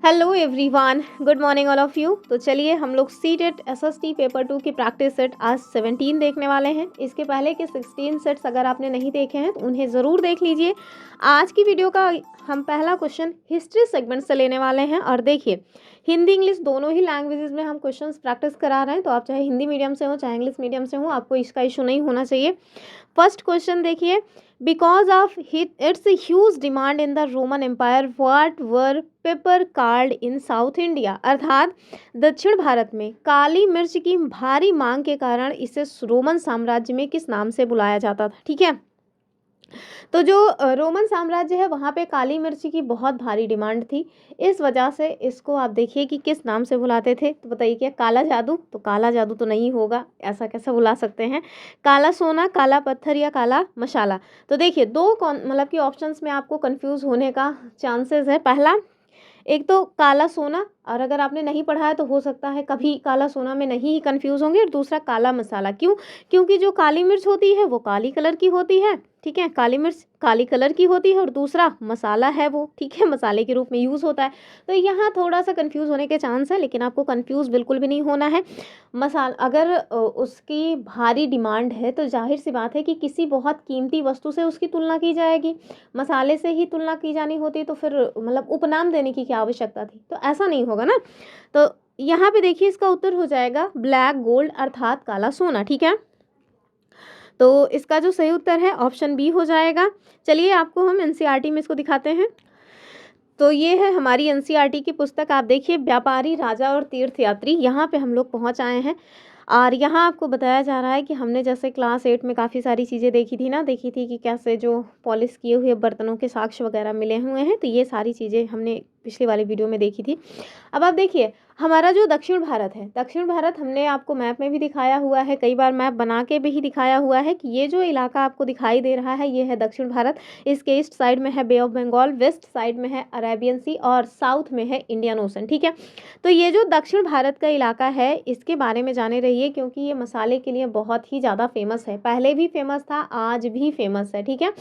Hello everyone, good morning all of you. तो चलिए हम लोग सीटेट एसएसटी पेपर 2 की प्रैक्टिस सेट आज 17 देखने वाले हैं। इसके पहले के 16 सेट्स अगर आपने नहीं देखे हैं तो उन्हें ज़रूर देख लीजिए। आज की वीडियो का हम पहला क्वेश्चन हिस्ट्री सेगमेंट से लेने वाले हैं। और देखिए, हिंदी इंग्लिश दोनों ही लैंग्वेजेस में हम क्वेश्चंस प्रैक्टिस करा रहे हैं, तो आप चाहे हिंदी मीडियम से हो चाहे इंग्लिश मीडियम से हो, आपको इसका इशू नहीं होना चाहिए। फर्स्ट क्वेश्चन देखिए, because of its huge demand in the Roman Empire what were pepper card in South India. अर्थात दक्षिण भारत में काली मिर्च की भारी मांग के कारण इसे रोमन साम्राज्य में किस नाम से बुलाया जाता था। ठीक है, तो जो रोमन साम्राज्य है वहाँ पे काली मिर्च की बहुत भारी डिमांड थी। इस वजह से इसको आप देखिए कि किस नाम से बुलाते थे। तो बताइए क्या काला जादू? तो काला जादू तो नहीं होगा, ऐसा कैसे बुला सकते हैं। काला सोना, काला पत्थर या काला मसाला। तो देखिए दो मतलब कि ऑप्शंस में आपको कंफ्यूज होने का चांसेस है। पहला, एक तो काला सोना, और अगर आपने नहीं पढ़ा है तो हो सकता है कभी काला सोना में नहीं ही कंफ्यूज होंगे। और दूसरा काला मसाला, क्यों? क्योंकि जो काली मिर्च होती है वो काली कलर की होती है। ठीक है, काली मिर्च काली कलर की होती है और दूसरा मसाला है वो, ठीक है, मसाले के रूप में यूज़ होता है। तो यहाँ थोड़ा सा कंफ्यूज होने के चांस है, लेकिन आपको कंफ्यूज बिल्कुल भी नहीं होना है। मसाला अगर उसकी भारी डिमांड है तो जाहिर सी बात है कि किसी बहुत कीमती वस्तु से उसकी तुलना की जाएगी। मसाले से ही तुलना की जानी होती तो फिर मतलब उपनाम देने की क्या आवश्यकता थी? तो ऐसा नहीं होगा ना। तो यहाँ पे देखिए इसका उत्तर हो जाएगा ब्लैक गोल्ड अर्थात काला सोना। ठीक है, तो इसका जो सही उत्तर है ऑप्शन बी हो जाएगा। चलिए आपको हम एनसीईआरटी में इसको दिखाते हैं। तो ये है हमारी एनसीईआरटी की पुस्तक। आप देखिए, व्यापारी, राजा और तीर्थयात्री, यहाँ पे हम लोग पहुँच आए हैं। और यहाँ आपको बताया जा रहा है कि हमने जैसे क्लास 8 में काफ़ी सारी चीज़ें देखी थी ना, देखी थी कि कैसे जो पॉलिश किए हुए बर्तनों के साक्ष्य वगैरह मिले हुए हैं। तो ये सारी चीज़ें हमने पिछली वाली वीडियो में देखी थी। अब आप देखिए, हमारा जो दक्षिण भारत है, दक्षिण भारत हमने आपको मैप में भी दिखाया हुआ है, कई बार मैप बना के भी दिखाया हुआ है कि ये जो इलाका आपको दिखाई दे रहा है ये है दक्षिण भारत। इसके ईस्ट साइड में है बे ऑफ बंगाल, वेस्ट साइड में है अरेबियन सी और साउथ में है इंडियन ओशन। ठीक है, तो ये जो दक्षिण भारत का इलाका है इसके बारे में जाने रहिए, क्योंकि ये मसाले के लिए बहुत ही ज़्यादा फेमस है। पहले भी फेमस था, आज भी फेमस है। ठीक है,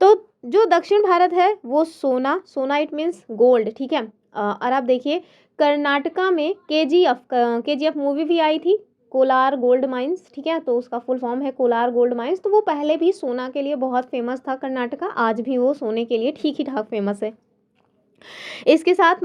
तो जो दक्षिण भारत है वो सोना, सोना इट मीन्स गोल्ड। ठीक है, और आप देखिए कर्नाटका में केजीएफ मूवी भी आई थी, कोलार गोल्ड माइंस। ठीक है, तो उसका फुल फॉर्म है कोलार गोल्ड माइंस। तो वो पहले भी सोना के लिए बहुत फेमस था कर्नाटका, आज भी वो सोने के लिए ठीक ही ठाक फेमस है। इसके साथ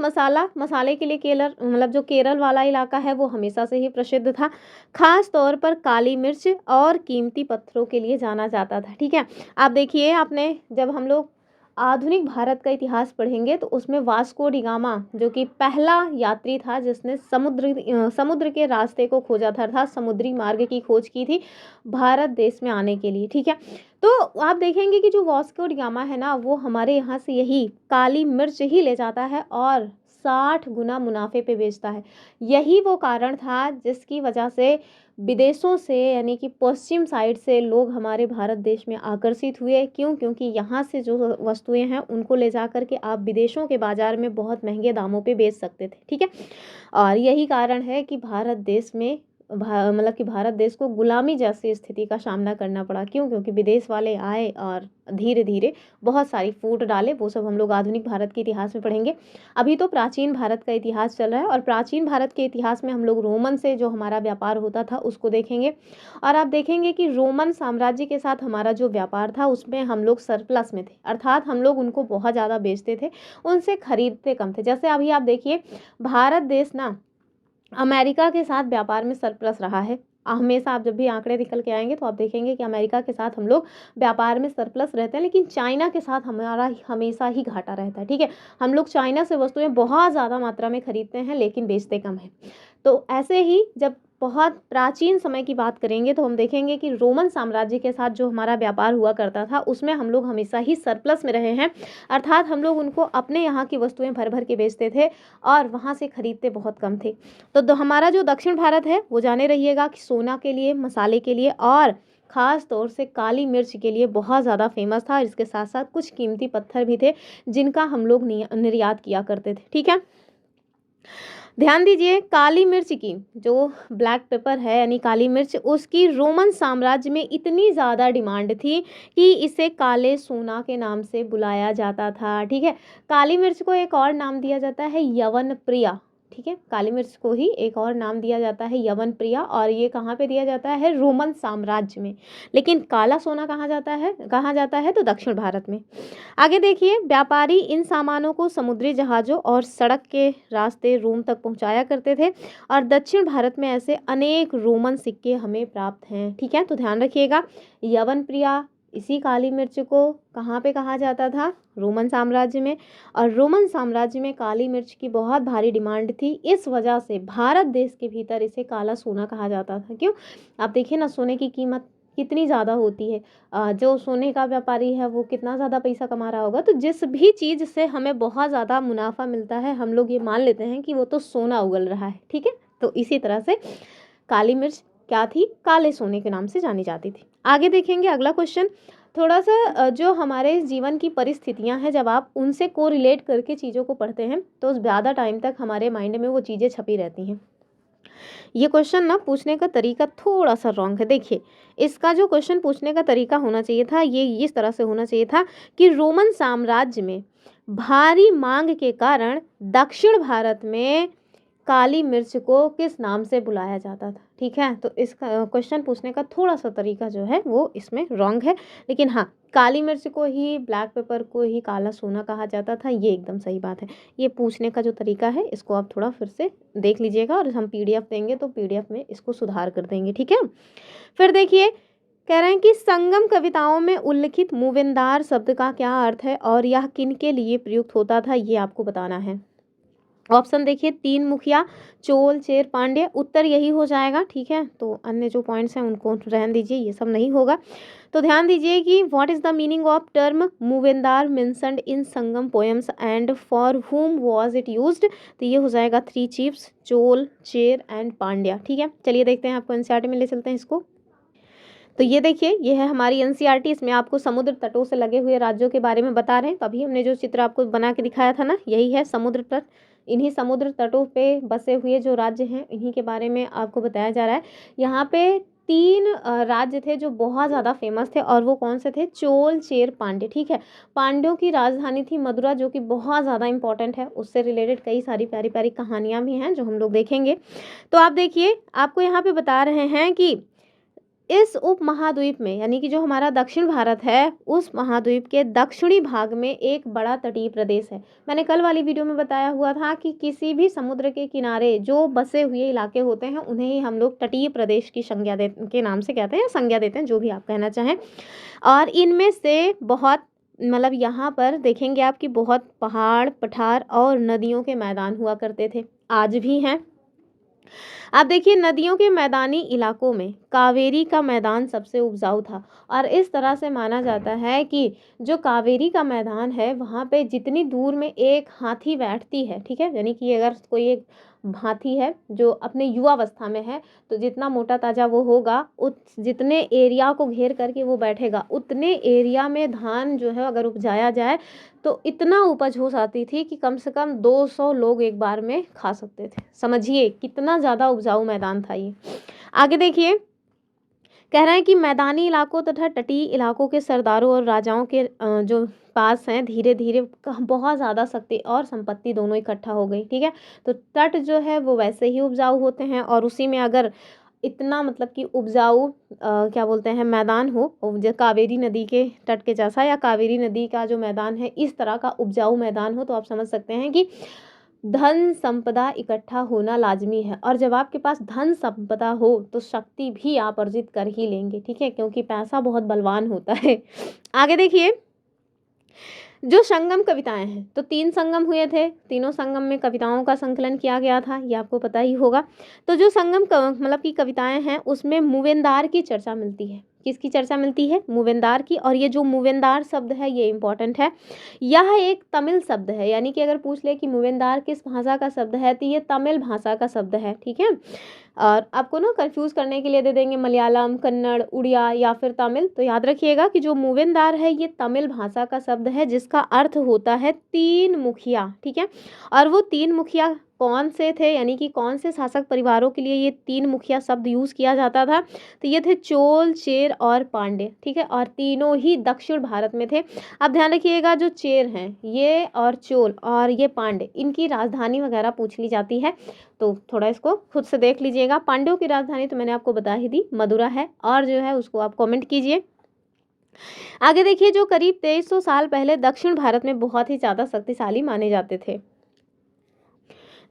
मसाले के लिए केरल, मतलब जो केरल वाला इलाका है वो हमेशा से ही प्रसिद्ध था। खास तौर पर काली मिर्च और कीमती पत्थरों के लिए जाना जाता था। ठीक है, आप देखिए, आपने जब हम लोग आधुनिक भारत का इतिहास पढ़ेंगे तो उसमें वास्को डी गामा जो कि पहला यात्री था जिसने समुद्र के रास्ते को खोजा था, अर्थात समुद्री मार्ग की खोज की थी भारत देश में आने के लिए। ठीक है, तो आप देखेंगे कि जो वास्को डी गामा है ना, वो हमारे यहाँ से यही काली मिर्च ही ले जाता है और 60 गुना मुनाफे पे बेचता है। यही वो कारण था जिसकी वजह से विदेशों से यानी कि पश्चिम साइड से लोग हमारे भारत देश में आकर्षित हुए। क्यों? क्योंकि यहाँ से जो वस्तुएं हैं उनको ले जा कर के आप विदेशों के बाज़ार में बहुत महंगे दामों पे बेच सकते थे। ठीक है, और यही कारण है कि भारत देश में मतलब कि भारत देश को गुलामी जैसी स्थिति का सामना करना पड़ा। क्यों? क्योंकि विदेश वाले आए और धीरे धीरे बहुत सारी फूट डाले। वो सब हम लोग आधुनिक भारत के इतिहास में पढ़ेंगे। अभी तो प्राचीन भारत का इतिहास चल रहा है, और प्राचीन भारत के इतिहास में हम लोग रोमन से जो हमारा व्यापार होता था उसको देखेंगे। और आप देखेंगे कि रोमन साम्राज्य के साथ हमारा जो व्यापार था उसमें हम लोग सरप्लस में थे, अर्थात हम लोग उनको बहुत ज़्यादा बेचते थे, उनसे खरीदते कम थे। जैसे अभी आप देखिए, भारत देश ना अमेरिका के साथ व्यापार में सरप्लस रहा है। हमेशा आप जब भी आंकड़े निकल के आएंगे तो आप देखेंगे कि अमेरिका के साथ हम लोग व्यापार में सरप्लस रहते हैं, लेकिन चाइना के साथ हमारा हमेशा ही घाटा रहता है। ठीक है, हम लोग चाइना से वस्तुएं बहुत ज़्यादा मात्रा में खरीदते हैं लेकिन बेचते कम है। तो ऐसे ही जब बहुत प्राचीन समय की बात करेंगे तो हम देखेंगे कि रोमन साम्राज्य के साथ जो हमारा व्यापार हुआ करता था उसमें हम लोग हमेशा ही सरप्लस में रहे हैं, अर्थात हम लोग उनको अपने यहाँ की वस्तुएं भर भर के बेचते थे और वहाँ से खरीदते बहुत कम थे। तो हमारा जो दक्षिण भारत है वो जाने रहिएगा कि सोना के लिए, मसाले के लिए और ख़ास तौर से काली मिर्च के लिए बहुत ज़्यादा फेमस था। इसके साथ साथ कुछ कीमती पत्थर भी थे जिनका हम लोग निर्यात किया करते थे। ठीक है, ध्यान दीजिए, काली मिर्च की जो ब्लैक पेपर है यानी काली मिर्च, उसकी रोमन साम्राज्य में इतनी ज़्यादा डिमांड थी कि इसे काले सोना के नाम से बुलाया जाता था। ठीक है, काली मिर्च को एक और नाम दिया जाता है यवन प्रिया। ठीक है, काली मिर्च को ही एक और नाम दिया जाता है यवन प्रिया, और ये कहाँ पे दिया जाता है? रोमन साम्राज्य में। लेकिन काला सोना कहाँ जाता है तो दक्षिण भारत में। आगे देखिए, व्यापारी इन सामानों को समुद्री जहाज़ों और सड़क के रास्ते रोम तक पहुंचाया करते थे, और दक्षिण भारत में ऐसे अनेक रोमन सिक्के हमें प्राप्त हैं। ठीक है, तो ध्यान रखिएगा, यवन प्रिया, इसी काली मिर्च को कहाँ पे कहा जाता था? रोमन साम्राज्य में। और रोमन साम्राज्य में काली मिर्च की बहुत भारी डिमांड थी, इस वजह से भारत देश के भीतर इसे काला सोना कहा जाता था। क्यों? आप देखिए ना, सोने की कीमत कितनी ज़्यादा होती है। जो सोने का व्यापारी है वो कितना ज़्यादा पैसा कमा रहा होगा, तो जिस भी चीज़ से हमें बहुत ज़्यादा मुनाफा मिलता है, हम लोग ये मान लेते हैं कि वो तो सोना उगल रहा है। ठीक है, तो इसी तरह से काली मिर्च क्या थी? काले सोने के नाम से जानी जाती थी। आगे देखेंगे अगला क्वेश्चन। थोड़ा सा जो हमारे जीवन की परिस्थितियां हैं, जब आप उनसे को रिलेट करके चीज़ों को पढ़ते हैं तो ज़्यादा टाइम तक हमारे माइंड में वो चीज़ें छपी रहती हैं। ये क्वेश्चन ना पूछने का तरीका थोड़ा सा रॉन्ग है। देखिए, इसका जो क्वेश्चन पूछने का तरीका होना चाहिए था, ये इस तरह से होना चाहिए था कि रोमन साम्राज्य में भारी मांग के कारण दक्षिण भारत में काली मिर्च को किस नाम से बुलाया जाता था। ठीक है, तो इसका क्वेश्चन पूछने का थोड़ा सा तरीका जो है वो इसमें रॉन्ग है। लेकिन हाँ, काली मिर्च को ही, ब्लैक पेपर को ही काला सोना कहा जाता था, ये एकदम सही बात है। ये पूछने का जो तरीका है इसको आप थोड़ा फिर से देख लीजिएगा, और हम पीडीएफ देंगे तो पीडीएफ में इसको सुधार कर देंगे। ठीक है, फिर देखिए, कह रहे हैं कि संगम कविताओं में उल्लिखित मूवेंदार शब्द का क्या अर्थ है और यह किन के लिए प्रयुक्त होता था, ये आपको बताना है। ऑप्शन देखिए, तीन मुखिया, चोल, चेर, पांड्य, उत्तर यही हो जाएगा। ठीक है, तो अन्य जो पॉइंट्स हैं उनको रहन दीजिए, ये सब नहीं होगा। तो ध्यान दीजिए कि what is the meaning of term Moovendar mentioned in Sangam poems and for whom was it used. तो ये हो जाएगा three chiefs, Chola, Chera and Pandya. ठीक है, चलिए देखते हैं, आपको एनसीईआरटी में ले चलते हैं इसको। तो ये देखिए, ये है हमारी एनसीईआरटी, इसमें आपको समुद्र तटों से लगे हुए राज्यों के बारे में बता रहे हैं। तभी हमने जो चित्र आपको बना के दिखाया था ना, यही है समुद्र तट। इन्हीं समुद्र तटों पे बसे हुए जो राज्य हैं, इन्हीं के बारे में आपको बताया जा रहा है। यहाँ पे तीन राज्य थे जो बहुत ज़्यादा फेमस थे, और वो कौन से थे? चोल, चेर, पांड्य। ठीक है, पांड्यों की राजधानी थी मदुरा, जो कि बहुत ज़्यादा इंपॉर्टेंट है। उससे रिलेटेड कई सारी प्यारी प्यारी कहानियाँ भी हैं जो हम लोग देखेंगे। तो आप देखिए, आपको यहाँ पे बता रहे हैं कि इस उपमहाद्वीप में, यानी कि जो हमारा दक्षिण भारत है, उस महाद्वीप के दक्षिणी भाग में एक बड़ा तटीय प्रदेश है। मैंने कल वाली वीडियो में बताया हुआ था कि किसी भी समुद्र के किनारे जो बसे हुए इलाके होते हैं, उन्हें ही हम लोग तटीय प्रदेश की संज्ञा के नाम से कहते हैं, या संज्ञा देते हैं, जो भी आप कहना चाहें। और इनमें से बहुत, मतलब यहाँ पर देखेंगे आप कि बहुत पहाड़, पठार और नदियों के मैदान हुआ करते थे, आज भी हैं। आप देखिए, नदियों के मैदानी इलाकों में कावेरी का मैदान सबसे उपजाऊ था, और इस तरह से माना जाता है कि जो कावेरी का मैदान है, वहाँ पे जितनी दूर में एक हाथी बैठती है, ठीक है, यानी कि अगर कोई एक हाथी है जो अपने युवावस्था में है, तो जितना मोटा ताजा वो होगा, जितने एरिया को घेर करके वो बैठेगा, उतने एरिया में धान जो है अगर उपजाया जाए तो इतना उपज हो जाती थी कि कम से कम 200 लोग एक बार में खा सकते थे। समझिए कितना ज़्यादा उपजाऊ मैदान था ये। आगे देखिए, कह रहे हैं कि मैदानी इलाकों तथा तटीय इलाकों के सरदारों और राजाओं के जो पास हैं, धीरे धीरे बहुत ज़्यादा शक्ति और संपत्ति दोनों इकट्ठा हो गई। ठीक है, तो तट जो है वो वैसे ही उपजाऊ होते हैं, और उसी में अगर इतना, मतलब कि उपजाऊ क्या बोलते हैं, मैदान हो, जो कावेरी नदी के तट के जैसा, या कावेरी नदी का जो मैदान है इस तरह का उपजाऊ मैदान हो, तो आप समझ सकते हैं कि धन संपदा इकट्ठा होना लाजमी है। और जब आपके पास धन संपदा हो तो शक्ति भी आप अर्जित कर ही लेंगे। ठीक है, क्योंकि पैसा बहुत बलवान होता है। आगे देखिए, जो संगम कविताएं हैं, तो तीन संगम हुए थे, तीनों संगम में कविताओं का संकलन किया गया था, ये आपको पता ही होगा। तो जो संगम मतलब की कविताएं हैं, उसमें मूवेंदार की चर्चा मिलती है। किसकी चर्चा मिलती है? मूवेंदार की। और ये जो मूवेंदार शब्द है ये इंपॉर्टेंट है, यह एक तमिल शब्द है, यानी कि अगर पूछ ले कि मूवेंदार किस भाषा का शब्द है, तो ये तमिल भाषा का शब्द है। ठीक है, और आपको ना कंफ्यूज करने के लिए दे देंगे मलयालम, कन्नड़, उड़िया या फिर तमिल। तो याद रखिएगा कि जो मूवेंदार है ये तमिल भाषा का शब्द है, जिसका अर्थ होता है तीन मुखिया। ठीक है, और वो तीन मुखिया कौन से थे, यानी कि कौन से शासक परिवारों के लिए ये 3 मुखिया शब्द यूज़ किया जाता था। तो ये थे चोल, चेर और पांड्य, ठीक है, और तीनों ही दक्षिण भारत में थे। अब ध्यान रखिएगा, जो चेर हैं ये और चोल और ये पांड्य, इनकी राजधानी वगैरह पूछ ली जाती है, तो थोड़ा इसको खुद से देख लीजिएगा। पांड्यों की राजधानी तो मैंने आपको बता ही दी, मदुरा है, और जो है उसको आप कमेंट कीजिए। आगे देखिए, जो करीब 2300 साल पहले दक्षिण भारत में बहुत ही ज़्यादा शक्तिशाली माने जाते थे।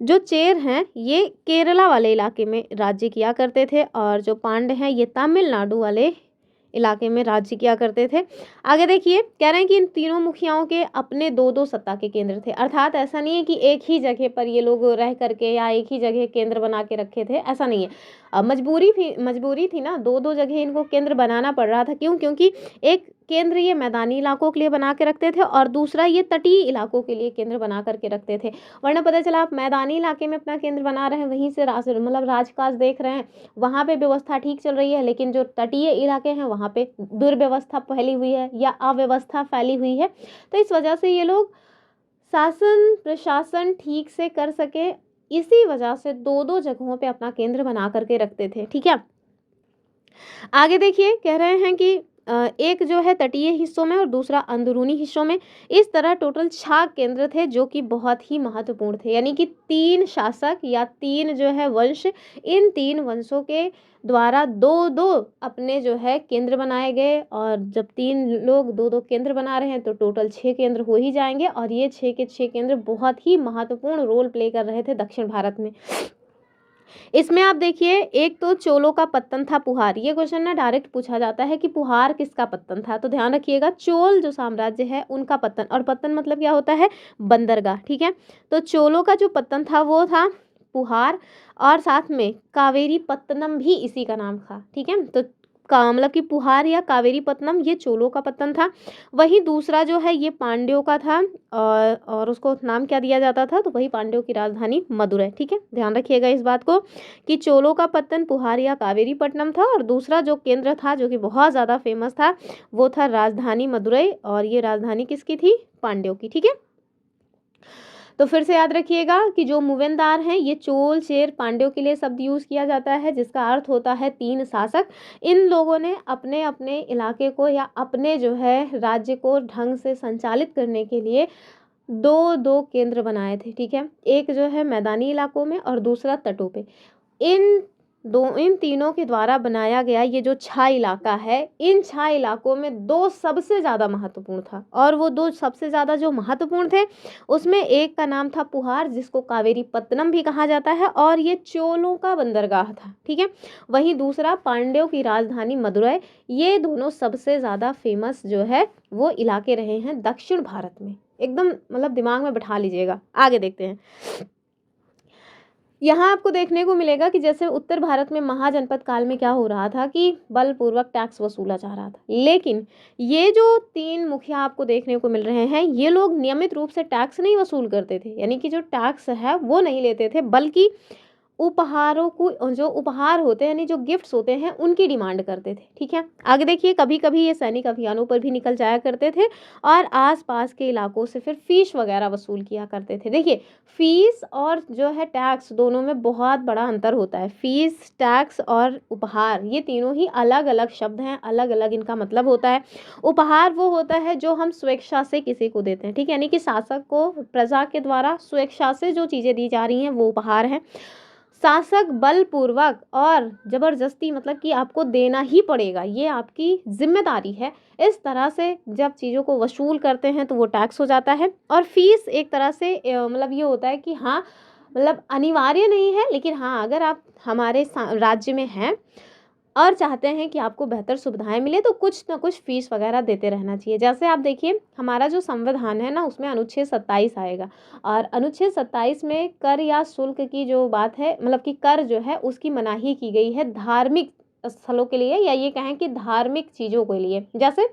जो चेर हैं ये केरला वाले इलाके में राज्य किया करते थे, और जो पांड्य हैं ये तमिलनाडु वाले इलाके में राज्य किया करते थे। आगे देखिए, कह रहे हैं कि इन तीनों मुखियाओं के अपने 2-2 सत्ता के केंद्र थे, अर्थात ऐसा नहीं है कि एक ही जगह पर ये लोग रह करके या एक ही जगह केंद्र बना के रखे थे, ऐसा नहीं है। अब मजबूरी थी ना, 2-2 जगह इनको केंद्र बनाना पड़ रहा था। क्यों? क्योंकि एक केंद्र ये मैदानी इलाकों के लिए बना के रखते थे, और दूसरा ये तटीय इलाकों के लिए केंद्र बना करके रखते थे। वरना पता चला आप मैदानी इलाके में अपना केंद्र बना रहे हैं, वहीं से राजकाज देख रहे हैं, वहाँ पे व्यवस्था ठीक चल रही है, लेकिन जो तटीय इलाके हैं वहाँ पे दुर्व्यवस्था फैली हुई है या अव्यवस्था फैली हुई है। तो इस वजह से ये लोग शासन प्रशासन ठीक से कर सके, इसी वजह से 2-2 जगहों पे अपना केंद्र बना करके रखते थे, ठीक है। आगे देखिए, कह रहे हैं कि एक जो है तटीय हिस्सों में और दूसरा अंदरूनी हिस्सों में, इस तरह टोटल 6 केंद्र थे जो कि बहुत ही महत्वपूर्ण थे। यानी कि 3 शासक या 3 जो है वंश, इन 3 वंशों के द्वारा 2-2 अपने जो है केंद्र बनाए गए, और जब 3 लोग 2-2 केंद्र बना रहे हैं तो टोटल 6 केंद्र हो ही जाएंगे, और ये 6 के 6 केंद्र बहुत ही महत्वपूर्ण रोल प्ले कर रहे थे दक्षिण भारत में। इसमें आप देखिए, एक तो चोलों का पत्तन था पुहार। ये क्वेश्चन ना डायरेक्ट पूछा जाता है कि पुहार किसका पत्तन था, तो ध्यान रखिएगा, चोल जो साम्राज्य है उनका पत्तन, और पत्तन मतलब क्या होता है, बंदरगाह, ठीक है। तो चोलों का जो पत्तन था वो था पुहार, और साथ में कावेरी पत्तनम भी इसी का नाम था, ठीक है। तो का मतलब कि पुहार या कावेरी पत्तनम ये चोलों का पत्तन था। वहीं दूसरा जो है ये पांड्यों का था, और उसको नाम क्या दिया जाता था, तो वही पांड्यों की राजधानी मदुरै, ठीक है। ध्यान रखिएगा इस बात को कि चोलों का पत्तन पुहार या कावेरी पट्टनम था, और दूसरा जो केंद्र था जो कि बहुत ज़्यादा फेमस था वो था राजधानी मदुरै, और ये राजधानी किसकी थी, पांड्यों की, ठीक है। तो फिर से याद रखिएगा कि जो मूवेंदार हैं ये चोल, चेर, पांड्यों के लिए शब्द यूज़ किया जाता है, जिसका अर्थ होता है 3 शासक। इन लोगों ने अपने अपने इलाके को या अपने जो है राज्य को ढंग से संचालित करने के लिए 2-2 केंद्र बनाए थे, ठीक है। एक जो है मैदानी इलाकों में और दूसरा तटों पे। इन तीनों के द्वारा बनाया गया ये जो 6 इलाका है, इन 6 इलाकों में 2 सबसे ज़्यादा महत्वपूर्ण था, और वो 2 सबसे ज़्यादा जो महत्वपूर्ण थे उसमें एक का नाम था पुहार, जिसको कावेरी पत्तनम भी कहा जाता है, और ये चोलों का बंदरगाह था, ठीक है। वहीं दूसरा पांड्यों की राजधानी मदुरै। ये दोनों सबसे ज़्यादा फेमस जो है वो इलाके रहे हैं दक्षिण भारत में। एकदम मतलब दिमाग में बैठा लीजिएगा। आगे देखते हैं। यहाँ आपको देखने को मिलेगा कि जैसे उत्तर भारत में महाजनपद काल में क्या हो रहा था कि बलपूर्वक टैक्स वसूला जा रहा था, लेकिन ये जो 3 मुखिया आपको देखने को मिल रहे हैं ये लोग नियमित रूप से टैक्स नहीं वसूल करते थे, यानी कि जो टैक्स है वो नहीं लेते थे, बल्कि उपहारों को, जो उपहार होते हैं यानी जो गिफ्ट्स होते हैं उनकी डिमांड करते थे, ठीक है। आगे देखिए, कभी कभी ये सैनिक अभियानों पर भी निकल जाया करते थे, और आसपास के इलाकों से फिर फीस वगैरह वसूल किया करते थे। देखिए, फीस और जो है टैक्स दोनों में बहुत बड़ा अंतर होता है। फीस, टैक्स और उपहार ये तीनों ही अलग अलग शब्द हैं, अलग अलग इनका मतलब होता है। उपहार वो होता है जो हम स्वेच्छा से किसी को देते हैं, ठीक है, यानी कि शासक को प्रजा के द्वारा स्वेच्छा से जो चीज़ें दी जा रही हैं वो उपहार हैं। शासक बलपूर्वक और जबरदस्ती मतलब कि आपको देना ही पड़ेगा, ये आपकी जिम्मेदारी है, इस तरह से जब चीज़ों को वसूल करते हैं तो वो टैक्स हो जाता है। और फीस एक तरह से मतलब ये होता है कि हाँ, मतलब अनिवार्य नहीं है, लेकिन हाँ अगर आप हमारे राज्य में हैं और चाहते हैं कि आपको बेहतर सुविधाएं मिले तो कुछ ना कुछ फीस वगैरह देते रहना चाहिए। जैसे आप देखिए, हमारा जो संविधान है ना उसमें अनुच्छेद 27 आएगा, और अनुच्छेद 27 में कर या शुल्क की जो बात है, मतलब कि कर जो है उसकी मनाही की गई है धार्मिक स्थलों के लिए, या ये कहें कि धार्मिक चीज़ों के लिए। जैसे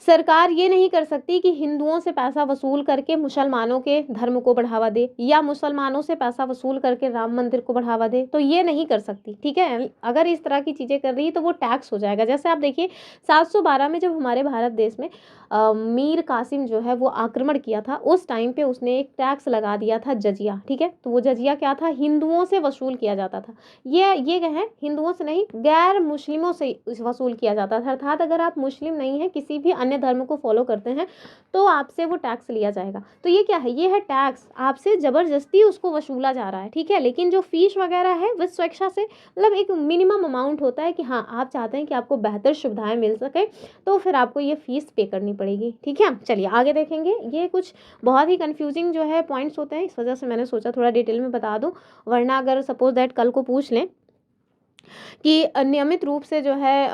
सरकार ये नहीं कर सकती कि हिंदुओं से पैसा वसूल करके मुसलमानों के धर्म को बढ़ावा दे, या मुसलमानों से पैसा वसूल करके राम मंदिर को बढ़ावा दे, तो ये नहीं कर सकती, ठीक है। अगर इस तरह की चीज़ें कर रही है तो वो टैक्स हो जाएगा। जैसे आप देखिए 712 में जब हमारे भारत देश में मीर कासिम जो है वो आक्रमण किया था, उस टाइम पे उसने एक टैक्स लगा दिया था जजिया, ठीक है। तो वो जजिया क्या था, हिंदुओं से वसूल किया जाता था। ये कहें हिंदुओं से नहीं, गैर मुस्लिमों से वसूल किया जाता था। अर्थात अगर आप मुस्लिम नहीं है, किसी भी अन्य धर्म को फॉलो करते हैं, तो आपसे वो टैक्स लिया जाएगा। तो ये क्या है, ये है टैक्स, आपसे जबरदस्ती उसको वसूला जा रहा है, ठीक है। लेकिन जो फीस वगैरह है वो स्वेच्छा से, मतलब एक मिनिमम अमाउंट होता है कि हाँ आप चाहते हैं कि आपको बेहतर सुविधाएं मिल सके, तो फिर आपको ये फीस पे करनी पड़ेगी, ठीक है। चलिए आगे देखेंगे। ये कुछ बहुत ही कंफ्यूजिंग जो है पॉइंट्स होते हैं, इस वजह से मैंने सोचा थोड़ा डिटेल में बता दूं, वरना अगर सपोज दैट कल को पूछ लें कि नियमित रूप से जो है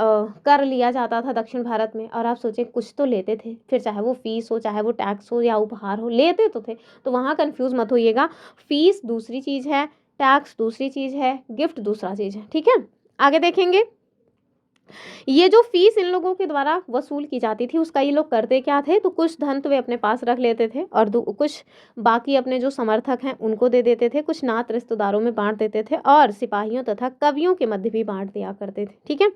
कर लिया जाता था दक्षिण भारत में, और आप सोचें कुछ तो लेते थे, फिर चाहे वो फीस हो, चाहे वो टैक्स हो या उपहार हो, लेते तो थे। तो वहाँ कंफ्यूज मत होइएगा, फीस दूसरी चीज़ है, टैक्स दूसरी चीज़ है, गिफ्ट दूसरा चीज़ है, ठीक है। आगे देखेंगे। ये जो फीस इन लोगों के द्वारा वसूल की जाती थी, उसका ये लोग करते क्या थे, तो कुछ धन तो वे अपने पास रख लेते थे, और कुछ बाकी अपने जो समर्थक हैं उनको दे देते थे, कुछ नात रिश्तेदारों में बांट देते थे, और सिपाहियों तथा कवियों के मध्य भी बांट दिया करते थे, ठीक है।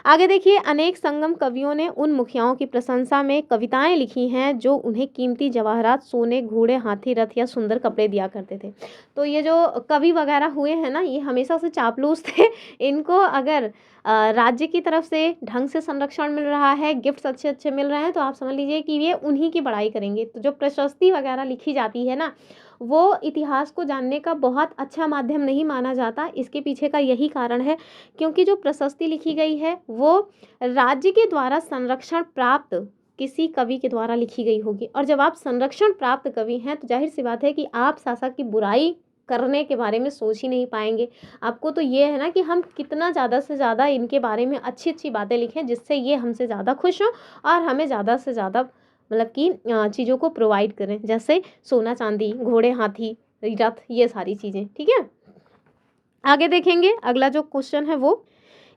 आगे देखिए, अनेक संगम कवियों ने उन मुखियाओं की प्रशंसा में कविताएं लिखी हैं जो उन्हें कीमती जवाहरात, सोने, घोड़े, हाथी, रथ या सुंदर कपड़े दिया करते थे। तो ये जो कवि वगैरह हुए हैं ना, ये हमेशा से चापलूस थे। इनको अगर राज्य की तरफ से ढंग से संरक्षण मिल रहा है, गिफ्ट्स अच्छे अच्छे मिल रहे हैं, तो आप समझ लीजिए कि ये उन्हीं की बड़ाई करेंगे। तो जो प्रशस्ति वगैरह लिखी जाती है ना, वो इतिहास को जानने का बहुत अच्छा माध्यम नहीं माना जाता। इसके पीछे का यही कारण है, क्योंकि जो प्रशस्ति लिखी गई है वो राज्य के द्वारा संरक्षण प्राप्त किसी कवि के द्वारा लिखी गई होगी, और जब आप संरक्षण प्राप्त कवि हैं तो जाहिर सी बात है कि आप शासक की बुराई करने के बारे में सोच ही नहीं पाएंगे। आपको तो ये है ना कि हम कितना ज़्यादा से ज़्यादा इनके बारे में अच्छी अच्छी बातें लिखें, जिससे ये हमसे ज़्यादा खुश हों और हमें ज़्यादा से ज़्यादा मतलब कि चीज़ों को प्रोवाइड करें, जैसे सोना चांदी, घोड़े, हाथी, रथ, ये सारी चीज़ें, ठीक है। आगे देखेंगे। अगला जो क्वेश्चन है वो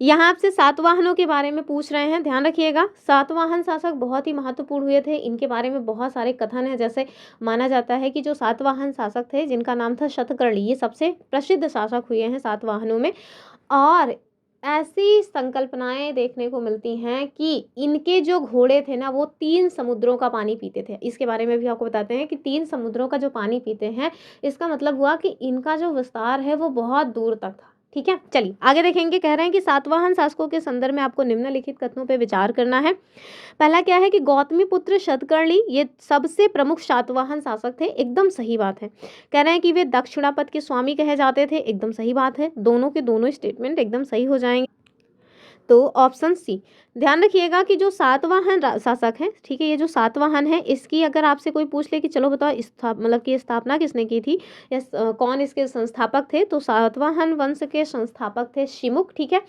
यहाँ आपसे सातवाहनों के बारे में पूछ रहे हैं, ध्यान रखिएगा। सातवाहन शासक बहुत ही महत्वपूर्ण हुए थे, इनके बारे में बहुत सारे कथन हैं। जैसे माना जाता है कि जो सातवाहन शासक थे जिनका नाम था शतकर्णी, ये सबसे प्रसिद्ध शासक हुए हैं सातवाहनों में। और ऐसी संकल्पनाएं देखने को मिलती हैं कि इनके जो घोड़े थे ना, वो 3 समुद्रों का पानी पीते थे। इसके बारे में भी आपको बताते हैं कि 3 समुद्रों का जो पानी पीते हैं, इसका मतलब हुआ कि इनका जो विस्तार है वो बहुत दूर तक था, ठीक है। चलिए आगे देखेंगे। कह रहे हैं कि सातवाहन शासकों के संदर्भ में आपको निम्नलिखित कथनों पर विचार करना है। पहला क्या है कि गौतमी पुत्र शतकर्णी ये सबसे प्रमुख सातवाहन शासक थे, एकदम सही बात है। कह रहे हैं कि वे दक्षिणापथ के स्वामी कहे जाते थे, एकदम सही बात है। दोनों के दोनों स्टेटमेंट एकदम सही हो जाएंगे। तो ऑप्शन सी, ध्यान रखिएगा कि जो सातवाहन शासक हैं, ठीक है, ये जो सातवाहन है, इसकी अगर आपसे कोई पूछ ले कि चलो बताओ मतलब कि स्थापना किसने की थी, या कौन इसके संस्थापक थे, तो सातवाहन वंश के संस्थापक थे शिमुक, ठीक है।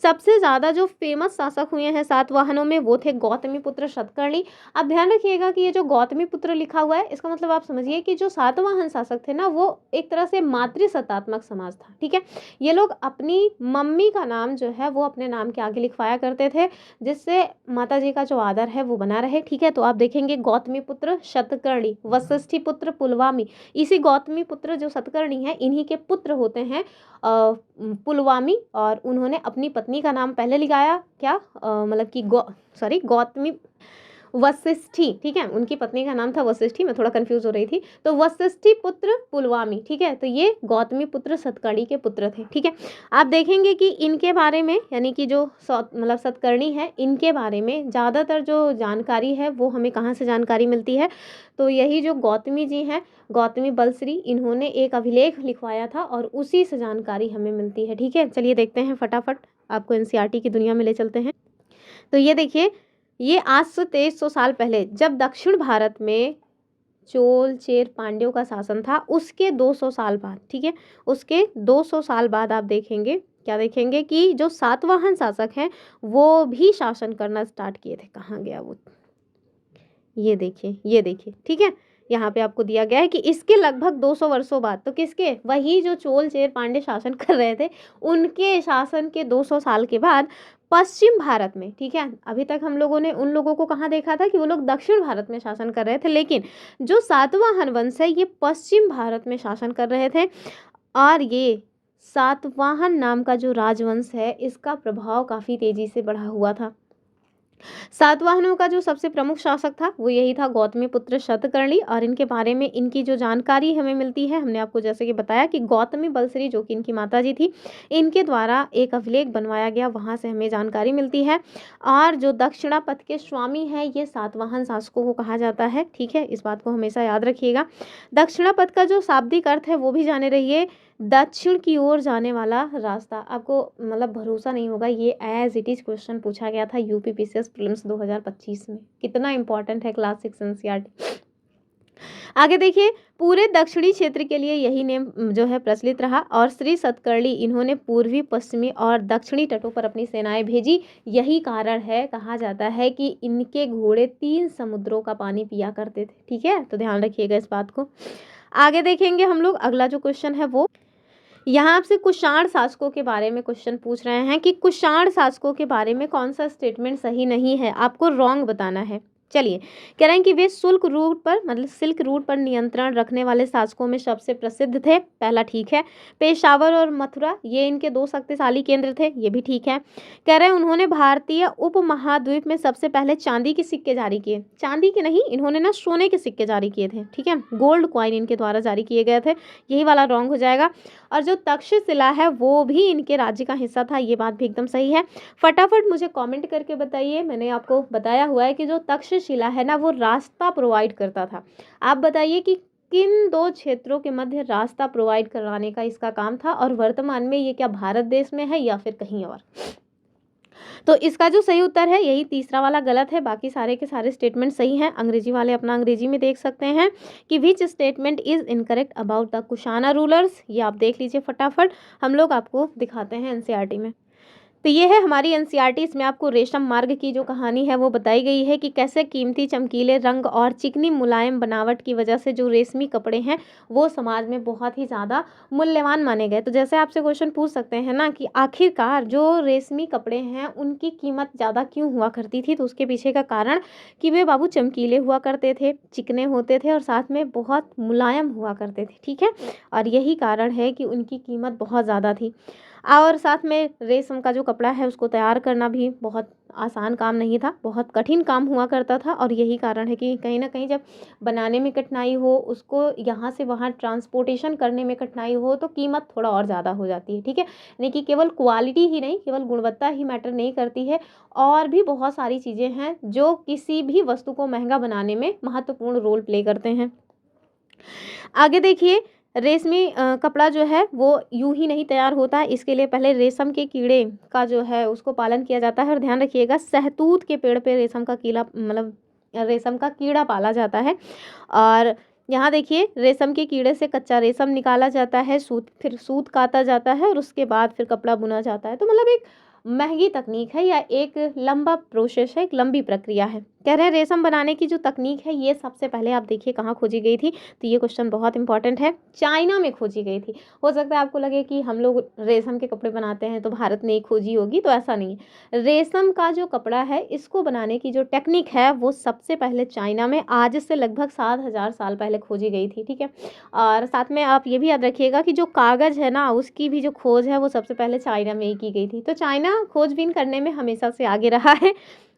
सबसे ज़्यादा जो फेमस शासक हुए हैं सातवाहनों में वो थे गौतमी पुत्र शतकर्णी। अब ध्यान रखिएगा कि ये जो गौतमी पुत्र लिखा हुआ है, इसका मतलब आप समझिए कि जो सातवाहन शासक थे ना, वो एक तरह से मातृसत्तात्मक समाज था, ठीक है। ये लोग अपनी मम्मी का नाम जो है वो अपने नाम के आगे लिखवाया करते थे, जिससे माता जी का जो आदर है वो बना रहे, ठीक है। तो आप देखेंगे गौतमी पुत्र शतकर्णी, वशिष्ठी पुत्र पुलवामी। इसी गौतमी पुत्र जो शतकर्णी है, इन्हीं के पुत्र होते हैं पुलवामी, और उन्होंने अपनी पत्नी का नाम पहले लिखाया क्या, मतलब कि गौतमी वशिष्ठी, ठीक है। उनकी पत्नी का नाम था वशिष्ठी, मैं थोड़ा कंफ्यूज हो रही थी। तो वशिष्ठी पुत्र पुलवामी, ठीक है। तो ये गौतमी पुत्र शतकर्णी के पुत्र थे, ठीक है। आप देखेंगे कि इनके बारे में, यानी कि जो मतलब शतकर्णी है, इनके बारे में ज़्यादातर जो जानकारी है वो हमें कहाँ से जानकारी मिलती है, तो यही जो गौतमी जी हैं, गौतमी बलश्री, इन्होंने एक अभिलेख लिखवाया था और उसी से जानकारी हमें मिलती है, ठीक है। चलिए देखते हैं फटाफट, आपको एनसीईआरटी की दुनिया में ले चलते हैं। तो ये देखिए, ये आज से 2300 साल पहले जब दक्षिण भारत में चोल चेर पांड्यों का शासन था, उसके 200 साल बाद, ठीक है, उसके 200 साल बाद आप देखेंगे, क्या देखेंगे कि जो सातवाहन शासक हैं वो भी शासन करना स्टार्ट किए थे। कहाँ गया वो, ये देखिए, ये देखिए, ठीक है। यहाँ पे आपको दिया गया है कि इसके लगभग 200 वर्षों बाद, तो किसके, वही जो चोल चेर पांड्य शासन कर रहे थे उनके शासन के 200 साल के बाद पश्चिम भारत में, ठीक है, अभी तक हम लोगों ने उन लोगों को कहाँ देखा था कि वो लोग दक्षिण भारत में शासन कर रहे थे, लेकिन जो सातवाहन वंश है ये पश्चिम भारत में शासन कर रहे थे। और ये सातवाहन नाम का जो राजवंश है इसका प्रभाव काफ़ी तेजी से बढ़ा हुआ था। सातवाहनों का जो सबसे प्रमुख शासक था वो यही था गौतमीपुत्र शतकर्णी, और इनके बारे में इनकी जो जानकारी हमें मिलती है, हमने आपको जैसे कि बताया कि गौतमी बलश्री जो कि इनकी माताजी थी, इनके द्वारा एक अभिलेख बनवाया गया, वहाँ से हमें जानकारी मिलती है। और जो दक्षिणापथ के स्वामी हैं ये सातवाहन शासकों को कहा जाता है, ठीक है, इस बात को हमेशा याद रखिएगा। दक्षिणापथ का जो शाब्दिक अर्थ है वो भी जाने रहिए, दक्षिण की ओर जाने वाला रास्ता। आपको मतलब भरोसा नहीं होगा, ये एज इट इज क्वेश्चन पूछा गया था यूपीपीसीएस प्रीलिम्स 2025 में। कितना इंपॉर्टेंट है क्लास 6 एनसीईआरटी। आगे देखिए, पूरे दक्षिणी क्षेत्र के लिए यही नेम जो है प्रचलित रहा, और श्री सतकर्णी इन्होंने पूर्वी, पश्चिमी और दक्षिणी तटों पर अपनी सेनाएं भेजी। यही कारण है, कहा जाता है कि इनके घोड़े 3 समुद्रों का पानी पिया करते थे, ठीक है, तो ध्यान रखिएगा इस बात को। आगे देखेंगे हम लोग, अगला जो क्वेश्चन है वो यहाँ आपसे कुषाण शासकों के बारे में क्वेश्चन पूछ रहे हैं कि कुषाण शासकों के बारे में कौन सा स्टेटमेंट सही नहीं है, आपको रॉन्ग बताना है। चलिए, कह रहे हैं कि वे शुल्क रूट पर मतलब सिल्क रूट पर नियंत्रण रखने वाले शासकों में सबसे प्रसिद्ध थे, पहला ठीक है। पेशावर और मथुरा ये इनके 2 शक्तिशाली केंद्र थे, ये भी ठीक है। कह रहे हैं उन्होंने भारतीय उपमहाद्वीप में सबसे पहले चांदी के सिक्के जारी किए, चांदी के नहीं, इन्होंने ना सोने के सिक्के जारी किए थे, ठीक है, गोल्ड कॉइन इनके द्वारा जारी किए गए थे, यही वाला रॉन्ग हो जाएगा। और जो तक्षशिला है वो भी इनके राज्य का हिस्सा था, ये बात भी एकदम सही है। फटाफट मुझे कमेंट करके बताइए, मैंने आपको बताया हुआ है कि जो तक्षशिला है ना वो रास्ता प्रोवाइड करता था। आप बताइए कि किन 2 क्षेत्रों के मध्य रास्ता प्रोवाइड कराने का इसका काम था, और वर्तमान में ये क्या भारत देश में है या फिर कहीं और। तो इसका जो सही उत्तर है यही तीसरा वाला गलत है, बाकी सारे के सारे स्टेटमेंट सही हैं। अंग्रेजी वाले अपना अंग्रेजी में देख सकते हैं कि which statement is incorrect about the Kushana rulers, ये आप देख लीजिए फटाफट, हम लोग आपको दिखाते हैं एनसीईआरटी में। तो ये है हमारी एनसीईआरटी, इसमें आपको रेशम मार्ग की जो कहानी है वो बताई गई है कि कैसे कीमती चमकीले रंग और चिकनी मुलायम बनावट की वजह से जो रेशमी कपड़े हैं वो समाज में बहुत ही ज़्यादा मूल्यवान माने गए। तो जैसे आपसे क्वेश्चन पूछ सकते हैं ना कि आखिरकार जो रेशमी कपड़े हैं उनकी कीमत ज़्यादा क्यों हुआ करती थी, तो उसके पीछे का कारण कि वे बाबू चमकीले हुआ करते थे, चिकने होते थे और साथ में बहुत मुलायम हुआ करते थे, ठीक है, और यही कारण है कि उनकी कीमत बहुत ज़्यादा थी। और साथ में रेशम का जो कपड़ा है उसको तैयार करना भी बहुत आसान काम नहीं था, बहुत कठिन काम हुआ करता था, और यही कारण है कि कहीं ना कहीं जब बनाने में कठिनाई हो, उसको यहाँ से वहाँ ट्रांसपोर्टेशन करने में कठिनाई हो, तो कीमत थोड़ा और ज़्यादा हो जाती है, ठीक है। यानी कि केवल क्वालिटी ही नहीं, केवल गुणवत्ता ही मैटर नहीं करती है, और भी बहुत सारी चीज़ें हैं जो किसी भी वस्तु को महंगा बनाने में महत्वपूर्ण रोल प्ले करते हैं। आगे देखिए, रेशमी कपड़ा जो है वो यूं ही नहीं तैयार होता है, इसके लिए पहले रेशम के कीड़े का जो है उसको पालन किया जाता है, और ध्यान रखिएगा सहतूत के पेड़ पे रेशम का कीड़ा मतलब रेशम का कीड़ा पाला जाता है। और यहाँ देखिए, रेशम के कीड़े से कच्चा रेशम निकाला जाता है, फिर सूत काता जाता है और उसके बाद फिर कपड़ा बुना जाता है। तो मतलब एक महंगी तकनीक है या एक लंबा प्रोसेस है, एक लंबी प्रक्रिया है। कह रहे हैं रेशम बनाने की जो तकनीक है ये सबसे पहले आप देखिए कहाँ खोजी गई थी, तो ये क्वेश्चन बहुत इंपॉर्टेंट है, चाइना में खोजी गई थी। हो सकता है आपको लगे कि हम लोग रेशम के कपड़े बनाते हैं तो भारत ने ही खोजी होगी, तो ऐसा नहीं है। रेशम का जो कपड़ा है इसको बनाने की जो टेक्निक है वो सबसे पहले चाइना में आज से लगभग 7,000 साल पहले खोजी गई थी, ठीक है। और साथ में आप ये भी याद रखिएगा कि जो कागज़ है ना उसकी भी जो खोज है वो सबसे पहले चाइना में ही की गई थी। तो चाइना खोजबीन करने में हमेशा से आगे रहा है।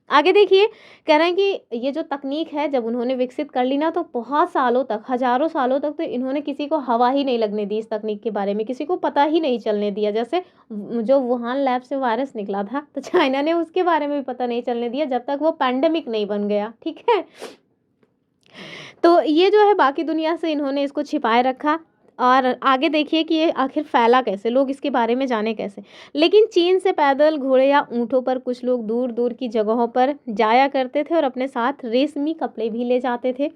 आगे देखिए, कह रहे हैं कि ये जो तकनीक है जब उन्होंने विकसित कर ली ना, तो बहुत सालों तक, हजारों सालों तक तो इन्होंने किसी को हवा ही नहीं लगने दी, इस तकनीक के बारे में किसी को पता ही नहीं चलने दिया। जैसे जो वुहान लैब से वायरस निकला था तो चाइना ने उसके बारे में भी पता नहीं चलने दिया जब तक वो पैंडेमिक नहीं बन गया, ठीक है। तो ये जो है बाकी दुनिया से इन्होंने इसको छिपाए रखा। और आगे देखिए कि ये आखिर फैला कैसे, लोग इसके बारे में जाने कैसे। लेकिन चीन से पैदल, घोड़े या ऊँटों पर कुछ लोग दूर दूर की जगहों पर जाया करते थे और अपने साथ रेशमी कपड़े भी ले जाते थे।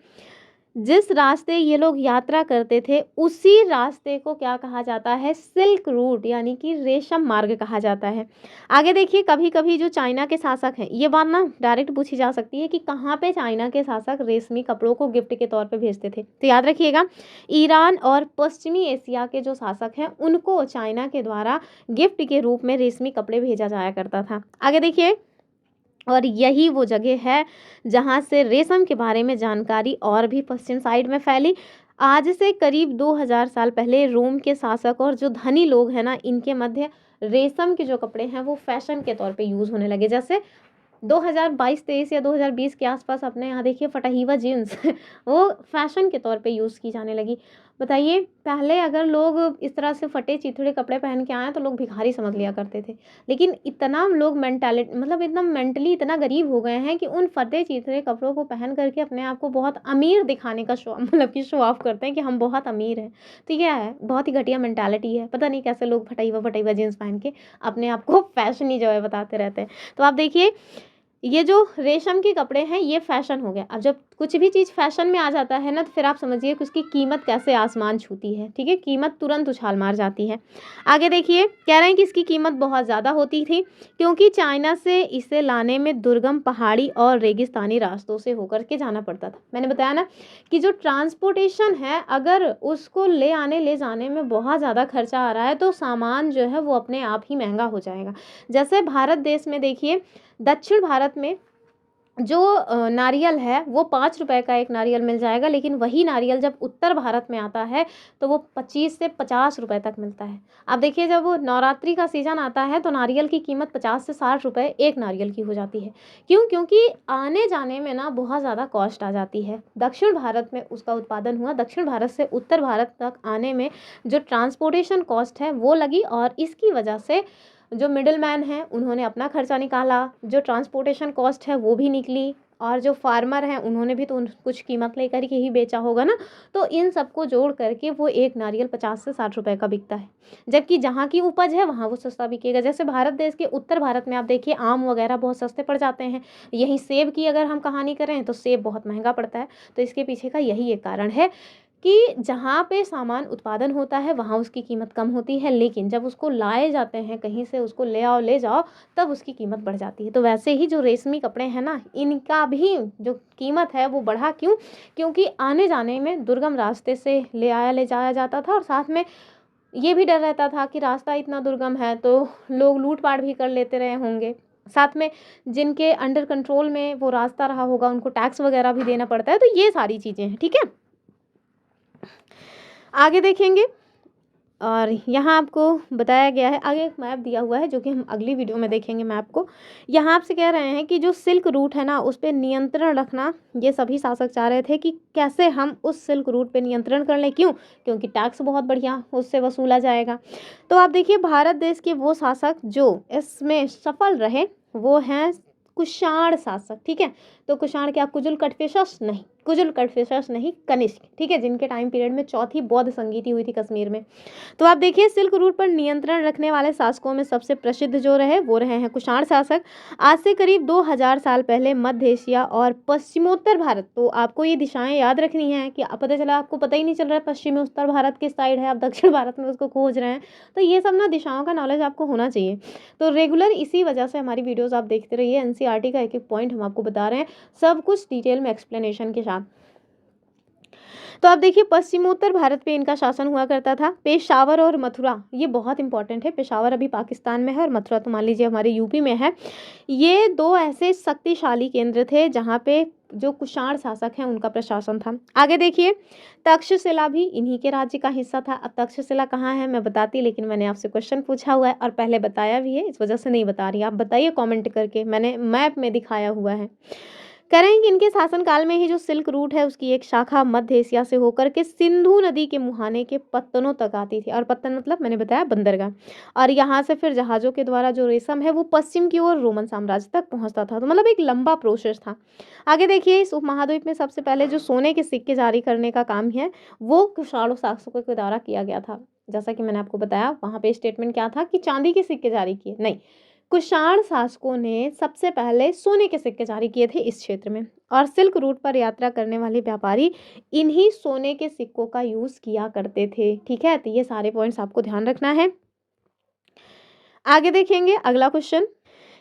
जिस रास्ते ये लोग यात्रा करते थे उसी रास्ते को क्या कहा जाता है, सिल्क रूट यानी कि रेशम मार्ग कहा जाता है। आगे देखिए, कभी कभी जो चाइना के शासक हैं, ये बात ना डायरेक्ट पूछी जा सकती है कि कहाँ पे चाइना के शासक रेशमी कपड़ों को गिफ्ट के तौर पे भेजते थे, तो याद रखिएगा ईरान और पश्चिमी एशिया के जो शासक हैं उनको चाइना के द्वारा गिफ्ट के रूप में रेशमी कपड़े भेजा जाया करता था। आगे देखिए, और यही वो जगह है जहाँ से रेशम के बारे में जानकारी और भी पश्चिम साइड में फैली। आज से करीब 2000 साल पहले रोम के शासक और जो धनी लोग हैं ना, इनके मध्य रेशम के जो कपड़े हैं वो फैशन के तौर पे यूज़ होने लगे। जैसे 2022-23 या 2020 के आसपास अपने यहाँ देखिए फटाहीवा जीन्स वो फैशन के तौर पे यूज़ की जाने लगी। बताइए, पहले अगर लोग इस तरह से फटे चिथड़े कपड़े पहन के आए तो लोग भिखारी समझ लिया करते थे, लेकिन इतना लोग मेंटालिटी मतलब इतना मेंटली इतना गरीब हो गए हैं कि उन फटे चिथड़े कपड़ों को पहन करके अपने आप को बहुत अमीर दिखाने का शो मतलब कि शो ऑफ करते हैं कि हम बहुत अमीर हैं। तो क्या है, बहुत ही घटिया मेंटालिटी है। पता नहीं कैसे लोग फटाहीवा फटाहीवा जीन्स पहन के अपने आप को फैशनी जो है बताते रहते हैं। तो आप देखिए, ये जो रेशम के कपड़े हैं ये फैशन हो गया। अब जब कुछ भी चीज़ फैशन में आ जाता है ना, तो फिर आप समझिए कि उसकी कीमत कैसे आसमान छूती है। ठीक है, कीमत तुरंत उछाल मार जाती है। आगे देखिए, कह रहे हैं कि इसकी कीमत बहुत ज़्यादा होती थी क्योंकि चाइना से इसे लाने में दुर्गम पहाड़ी और रेगिस्तानी रास्तों से होकर के जाना पड़ता था। मैंने बताया ना कि जो ट्रांसपोर्टेशन है, अगर उसको ले आने ले जाने में बहुत ज़्यादा खर्चा आ रहा है तो सामान जो है वो अपने आप ही महंगा हो जाएगा। जैसे भारत देश में देखिए, दक्षिण भारत में जो नारियल है वो 5 रुपए का एक नारियल मिल जाएगा, लेकिन वही नारियल जब उत्तर भारत में आता है तो वो 25 से 50 रुपए तक मिलता है। अब देखिए, जब वो नवरात्रि का सीजन आता है तो नारियल की कीमत 50 से 60 रुपए एक नारियल की हो जाती है। क्यों? क्योंकि आने जाने में ना बहुत ज़्यादा कॉस्ट आ जाती है। दक्षिण भारत में उसका उत्पादन हुआ, दक्षिण भारत से उत्तर भारत तक आने में जो ट्रांसपोर्टेशन कॉस्ट है वो लगी, और इसकी वजह से जो मिडिल मैन हैं उन्होंने अपना खर्चा निकाला, जो ट्रांसपोर्टेशन कॉस्ट है वो भी निकली, और जो फार्मर हैं उन्होंने भी तो कुछ कीमत लेकर के ही बेचा होगा ना। तो इन सबको जोड़ करके वो एक नारियल 50 से 60 रुपए का बिकता है, जबकि जहाँ की उपज है वहाँ वो सस्ता बिकेगा। जैसे भारत देश के उत्तर भारत में आप देखिए आम वगैरह बहुत सस्ते पड़ जाते हैं। यहीं सेब की अगर हम कहानी करें तो सेब बहुत महंगा पड़ता है। तो इसके पीछे का यही एक कारण है कि जहाँ पे सामान उत्पादन होता है वहाँ उसकी कीमत कम होती है, लेकिन जब उसको लाए जाते हैं कहीं से, उसको ले आओ ले जाओ, तब उसकी कीमत बढ़ जाती है। तो वैसे ही जो रेशमी कपड़े हैं ना, इनका भी जो कीमत है वो बढ़ा। क्यों? क्योंकि आने जाने में दुर्गम रास्ते से ले जाया जाता था, और साथ में ये भी डर रहता था कि रास्ता इतना दुर्गम है तो लोग लूट पाट भी कर लेते रहे होंगे। साथ में जिनके अंडर कंट्रोल में वो रास्ता रहा होगा उनको टैक्स वगैरह भी देना पड़ता है। तो ये सारी चीज़ें हैं। ठीक है, आगे देखेंगे, और यहाँ आपको बताया गया है, आगे एक मैप दिया हुआ है जो कि हम अगली वीडियो में देखेंगे मैप को। यहाँ आपसे कह रहे हैं कि जो सिल्क रूट है ना उस पर नियंत्रण रखना, ये सभी शासक चाह रहे थे कि कैसे हम उस सिल्क रूट पे नियंत्रण कर लें। क्यों? क्योंकि टैक्स बहुत बढ़िया उससे वसूला जाएगा। तो आप देखिए, भारत देश के वो शासक जो इसमें सफल रहे वो हैं कुषाण शासक। ठीक है, तो कुषाण क्या, कुजुल कटफिशस नहीं, कनिष्क। ठीक है, जिनके टाइम पीरियड में चौथी बौद्ध संगीति हुई थी कश्मीर में। तो आप देखिए, सिल्क रूट पर नियंत्रण रखने वाले शासकों में सबसे प्रसिद्ध जो रहे वो रहे हैं कुषाण शासक। आज से करीब 2000 साल पहले मध्य एशिया और पश्चिमोत्तर भारत, तो आपको ये दिशाएं याद रखनी है कि पता चला आपको पता ही नहीं चल रहा है पश्चिमी उत्तर भारत किस साइड है, आप दक्षिण भारत में उसको खोज रहे हैं। तो ये सब ना दिशाओं का नॉलेज आपको होना चाहिए। तो रेगुलर इसी वजह से हमारी वीडियोज़ आप देखते रहिए। एनसीईआरटी का एक एक पॉइंट हम आपको बता रहे हैं, सब कुछ डिटेल में एक्सप्लेनेशन के साथ। तो आप देखिए, पश्चिमोत्तर भारत पे इनका शासन हुआ करता था। पेशावर और मथुरा, ये बहुत इंपॉर्टेंट है। पेशावर अभी पाकिस्तान में है और मथुरा तो मान लीजिए हमारे यूपी में है। ये दो ऐसे शक्तिशाली केंद्र थे जहाँ पे जो कुषाण शासक हैं उनका प्रशासन था। आगे देखिए, तक्षशिला भी इन्हीं के राज्य का हिस्सा था। अब तक्षशिला कहाँ है मैं बताती, लेकिन मैंने आपसे क्वेश्चन पूछा हुआ है और पहले बताया भी है, इस वजह से नहीं बता रही। आप बताइए कमेंट करके, मैंने मैप में दिखाया हुआ है। कह रहे हैं कि इनके शासनकाल में ही जो सिल्क रूट है उसकी एक शाखा मध्य एशिया से होकर के सिंधु नदी के मुहाने के पत्तनों तक आती थी। और पत्तन मतलब मैंने बताया बंदरगाह। और यहाँ से फिर जहाज़ों के द्वारा जो रेशम है वो पश्चिम की ओर रोमन साम्राज्य तक पहुँचता था। तो मतलब एक लंबा प्रोसेस था। आगे देखिए, इस उपमहाद्वीप में सबसे पहले जो सोने के सिक्के जारी करने का काम है वो कुषाण शासकों के द्वारा किया गया था। जैसा कि मैंने आपको बताया, वहाँ पे स्टेटमेंट क्या था कि चांदी के सिक्के जारी किए नहीं, कुषाण शासकों ने सबसे पहले सोने के सिक्के जारी किए थे इस क्षेत्र में, और सिल्क रूट पर यात्रा करने वाले व्यापारी इन्हीं सोने के सिक्कों का यूज किया करते थे। ठीक है, तो ये सारे पॉइंट्स आपको ध्यान रखना है। आगे देखेंगे अगला क्वेश्चन।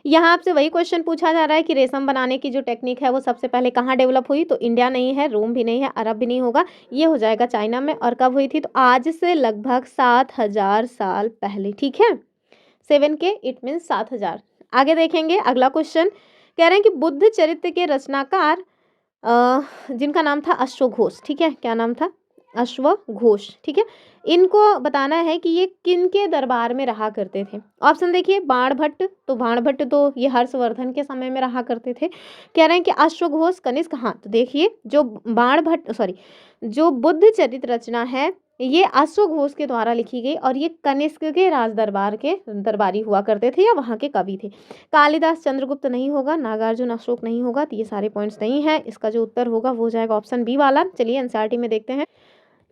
यहाँ आपसे वही क्वेश्चन पूछा जा रहा है कि रेशम बनाने की जो टेक्निक है वो सबसे पहले कहाँ डेवलप हुई, तो इंडिया नहीं है, रोम भी नहीं है, अरब भी नहीं होगा, ये हो जाएगा चाइना में। और कब हुई थी, तो आज से लगभग 7000 साल पहले। ठीक है, 7K इट मीन्स 7000। आगे देखेंगे अगला क्वेश्चन। कह रहे हैं कि बुद्ध चरित्र के रचनाकार जिनका नाम था अश्वघोष। ठीक है, क्या नाम था, अश्वघोष। ठीक है, इनको बताना है कि ये किन के दरबार में रहा करते थे। ऑप्शन देखिए, बाणभट्ट, तो बाणभट्ट तो ये हर्षवर्धन के समय में रहा करते थे। कह रहे हैं कि अश्वघोष, कनिष्क। हाँ, तो देखिए जो बाणभट्ट सॉरी जो बुद्ध चरित्र रचना है ये अश्वघोष के द्वारा लिखी गई, और ये कनिष्क के राज दरबार के दरबारी हुआ करते थे या वहाँ के कवि थे। कालिदास, चंद्रगुप्त नहीं होगा, नागार्जुन, अशोक नहीं होगा, तो ये सारे पॉइंट्स नहीं है। इसका जो उत्तर होगा वो हो जाएगा ऑप्शन बी वाला। चलिए एनसीईआरटी में देखते हैं।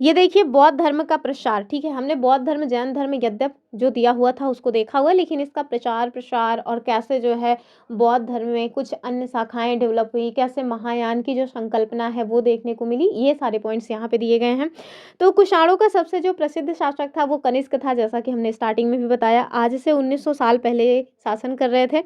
ये देखिए बौद्ध धर्म का प्रसार। ठीक है, हमने बौद्ध धर्म, जैन धर्म यद्यप जो दिया हुआ था उसको देखा हुआ, लेकिन इसका प्रचार प्रसार और कैसे जो है बौद्ध धर्म में कुछ अन्य शाखाएं डेवलप हुई, कैसे महायान की जो संकल्पना है वो देखने को मिली, ये सारे पॉइंट्स यहाँ पे दिए गए हैं। तो कुषाणों का सबसे जो प्रसिद्ध शासक था वो कनिष्क था, जैसा कि हमने स्टार्टिंग में भी बताया। आज से 1900 साल पहले शासन कर रहे थे।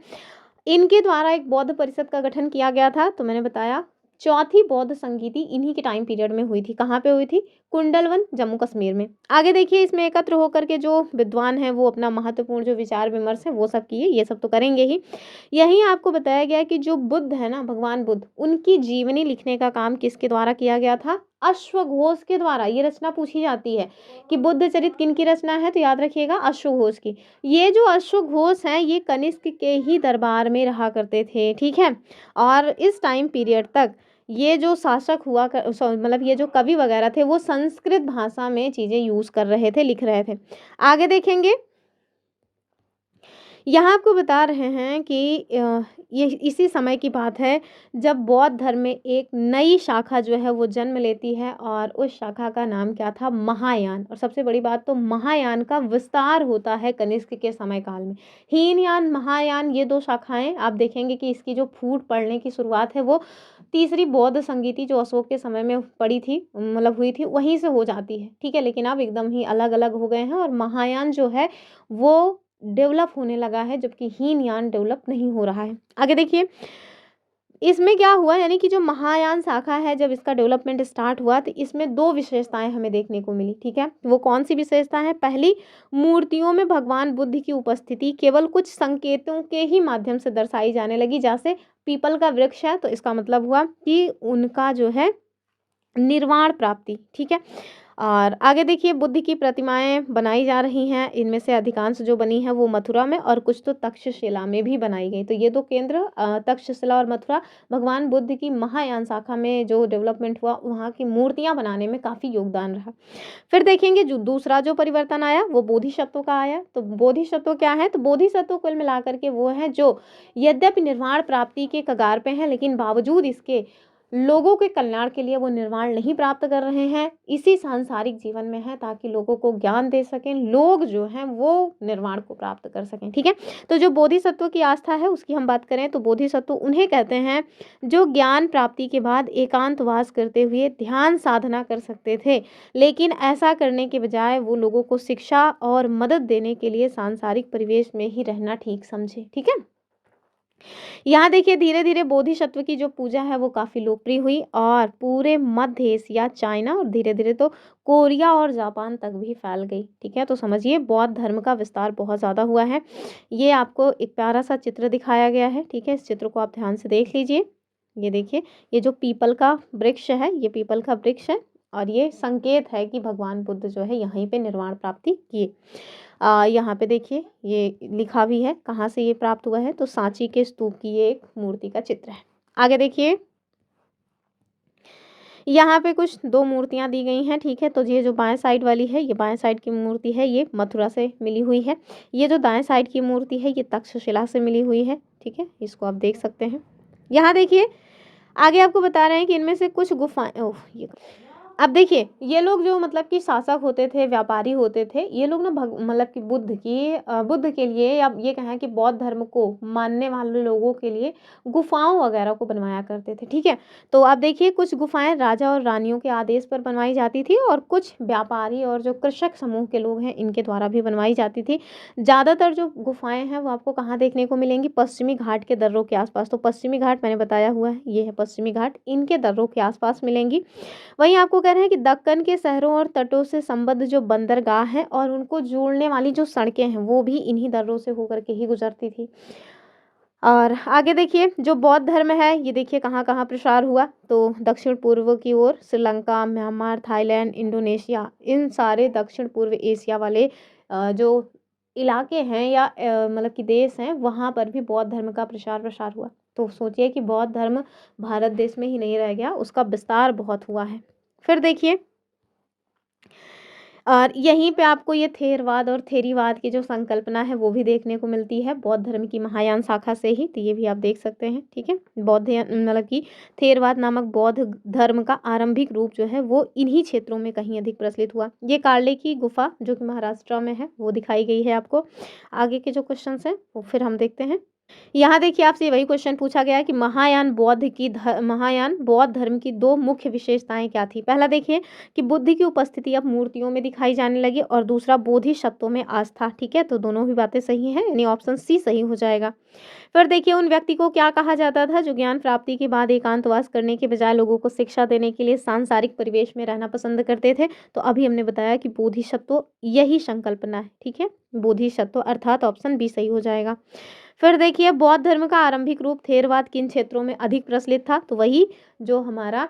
इनके द्वारा एक बौद्ध परिषद का गठन किया गया था, तो मैंने बताया चौथी बौद्ध संगीति इन्हीं के टाइम पीरियड में हुई थी। कहाँ पे हुई थी, कुंडलवन, जम्मू कश्मीर में। आगे देखिए, इसमें एकत्र होकर के जो विद्वान हैं वो अपना महत्वपूर्ण जो विचार विमर्श है वो सब किए, ये सब तो करेंगे ही। यहीं आपको बताया गया कि जो बुद्ध है ना, भगवान बुद्ध, उनकी जीवनी लिखने का काम किसके द्वारा किया गया था, अश्वघोष के द्वारा। ये रचना पूछी जाती है कि बुद्ध चरित्र किन की रचना है, तो याद रखिएगा अश्वघोष की। ये जो अश्वघोष हैं ये कनिष्क के ही दरबार में रहा करते थे। ठीक है, और इस टाइम पीरियड तक ये जो शासक हुआ मतलब ये जो कवि वगैरह थे वो संस्कृत भाषा में चीज़ें यूज़ कर रहे थे, लिख रहे थे। आगे देखेंगे, यहाँ आपको बता रहे हैं कि ये इसी समय की बात है जब बौद्ध धर्म में एक नई शाखा जो है वो जन्म लेती है, और उस शाखा का नाम क्या था, महायान। और सबसे बड़ी बात तो महायान का विस्तार होता है कनिष्क के समय काल में। हीनयान, महायान, ये दो शाखाएं आप देखेंगे कि इसकी जो फूट पड़ने की शुरुआत है वो तीसरी बौद्ध संगीति जो अशोक के समय में पड़ी थी, मतलब हुई थी, वहीं से हो जाती है। ठीक है, लेकिन अब एकदम ही अलग अलग हो गए हैं, और महायान जो है वो डेवलप होने लगा है, जबकि हीनयान डेवलप नहीं हो रहा है। आगे देखिए, इसमें क्या हुआ, यानी कि जो महायान शाखा है जब इसका डेवलपमेंट स्टार्ट हुआ तो इसमें दो विशेषताएं हमें देखने को मिली। ठीक है, वो कौन सी विशेषता है, पहली, मूर्तियों में भगवान बुद्ध की उपस्थिति केवल कुछ संकेतों के ही माध्यम से दर्शाई जाने लगी। जैसे पीपल का वृक्ष है तो इसका मतलब हुआ कि उनका जो है निर्वाण प्राप्ति। ठीक है, और आगे देखिए, बुद्ध की प्रतिमाएं बनाई जा रही हैं। इनमें से अधिकांश जो बनी है वो मथुरा में, और कुछ तो तक्षशिला में भी बनाई गई। तो ये दो केंद्र, तक्षशिला और मथुरा, भगवान बुद्ध की महायान शाखा में जो डेवलपमेंट हुआ वहाँ की मूर्तियां बनाने में काफ़ी योगदान रहा। फिर देखेंगे जो दूसरा जो परिवर्तन आया वो बोधिसत्वों का आया। तो बोधिसत्व क्या है, तो बोधिसत्व कुल मिलाकर के वो है जो यद्यपि निर्वाण प्राप्ति के कगार पे हैं, लेकिन बावजूद इसके लोगों के कल्याण के लिए वो निर्वाण नहीं प्राप्त कर रहे हैं, इसी सांसारिक जीवन में है, ताकि लोगों को ज्ञान दे सकें, लोग जो हैं वो निर्वाण को प्राप्त कर सकें। ठीक है, तो जो बोधिसत्व की आस्था है उसकी हम बात करें तो बोधिसत्व उन्हें कहते हैं जो ज्ञान प्राप्ति के बाद एकांतवास करते हुए ध्यान साधना कर सकते थे, लेकिन ऐसा करने के बजाय वो लोगों को शिक्षा और मदद देने के लिए सांसारिक परिवेश में ही रहना ठीक समझे। ठीक है, यहाँ देखिए धीरे धीरे बोधिसत्व की जो पूजा है वो काफ़ी लोकप्रिय हुई, और पूरे मध्य एशिया, चाइना और धीरे धीरे तो कोरिया और जापान तक भी फैल गई। ठीक है, तो समझिए बौद्ध धर्म का विस्तार बहुत ज़्यादा हुआ है। ये आपको एक प्यारा सा चित्र दिखाया गया है। ठीक है, इस चित्र को आप ध्यान से देख लीजिए। ये देखिए, ये जो पीपल का वृक्ष है ये पीपल का वृक्ष है, और ये संकेत है कि भगवान बुद्ध जो है यहीं पे निर्वाण प्राप्ति किए। यहाँ पे देखिए ये लिखा भी है कहाँ से ये प्राप्त हुआ है, तो सांची के स्तूप की ये एक मूर्ति का चित्र है। आगे देखिए, यहाँ पे कुछ दो मूर्तियाँ दी गई हैं। ठीक है, तो ये जो बाएं साइड वाली है ये बाएं साइड की मूर्ति है, ये मथुरा से मिली हुई है। ये जो दाएं साइड की मूर्ति है ये तक्षशिला से मिली हुई है। ठीक है, इसको आप देख सकते हैं। यहाँ देखिए आगे आपको बता रहे हैं कि इनमें से कुछ गुफाएं, ओह ये अब देखिए, ये लोग जो मतलब कि शासक होते थे, व्यापारी होते थे, ये लोग ना मतलब कि बुद्ध के लिए या ये कहें कि बौद्ध धर्म को मानने वाले लोगों के लिए गुफ़ाओं वगैरह को बनवाया करते थे, ठीक है? तो अब देखिए, कुछ गुफ़ाएँ राजा और रानियों के आदेश पर बनवाई जाती थी और कुछ व्यापारी और जो कृषक समूह के लोग हैं, इनके द्वारा भी बनवाई जाती थी। ज़्यादातर जो गुफ़ाएँ हैं, वो आपको कहाँ देखने को मिलेंगी? पश्चिमी घाट के दर्रों के आस-पास। तो पश्चिमी घाट मैंने बताया हुआ है, ये है पश्चिमी घाट, इनके दर्रों के आस-पास मिलेंगी। वहीं आपको कह रहे हैं कि दक्कन के शहरों और तटों से संबद्ध जो बंदरगाह हैं और उनको जोड़ने वाली जो सड़कें हैं, वो भी इन्हीं दर्रों से होकर के ही गुजरती थी। और आगे देखिए, जो बौद्ध धर्म है, ये देखिए कहाँ-कहाँ प्रसार हुआ। तो दक्षिण पूर्व की ओर श्रीलंका, म्यांमार, थाईलैंड, इंडोनेशिया, इन सारे दक्षिण पूर्व एशिया वाले जो इलाके हैं या मतलब कि देश हैं, वहाँ पर भी बौद्ध धर्म का प्रसार-प्रसार हुआ। तो सोचिए कि बौद्ध धर्म भारत देश में ही नहीं रह गया, उसका विस्तार बहुत हुआ है। फिर देखिए, और यहीं पे आपको ये थेरवाद और थेरीवाद की जो संकल्पना है वो भी देखने को मिलती है बौद्ध धर्म की महायान शाखा से ही, तो ये भी आप देख सकते हैं, ठीक है? मतलब कि थेरवाद नामक बौद्ध धर्म का आरंभिक रूप जो है वो इन्हीं क्षेत्रों में कहीं अधिक प्रचलित हुआ। ये कार्ले की गुफा जो कि महाराष्ट्र में है, वो दिखाई गई है आपको। आगे के जो क्वेश्चंस हैं वो फिर हम देखते हैं। यहाँ देखिए, आपसे वही क्वेश्चन पूछा गया है कि महायान बौद्ध धर्म की दो मुख्य विशेषताएं क्या थी। पहला देखिए कि बुद्ध की उपस्थिति अब मूर्तियों में दिखाई जाने लगी और दूसरा बोधिसत्वों में आस्था, ठीक है? तो दोनों ही बातें सही हैं, यानी ऑप्शन सी सही हो जाएगा। फिर देखिए, उन व्यक्ति को क्या कहा जाता था जो ज्ञान प्राप्ति के बाद एकांतवास करने के बजाय लोगों को शिक्षा देने के लिए सांसारिक परिवेश में रहना पसंद करते थे। तो अभी हमने बताया कि बोधिसत्व यही संकल्पना है, ठीक है? बोधिसत्व अर्थात ऑप्शन बी सही हो जाएगा। फिर देखिए, बौद्ध धर्म का आरंभिक रूप थेरवाद किन क्षेत्रों में अधिक प्रचलित था? तो वही जो हमारा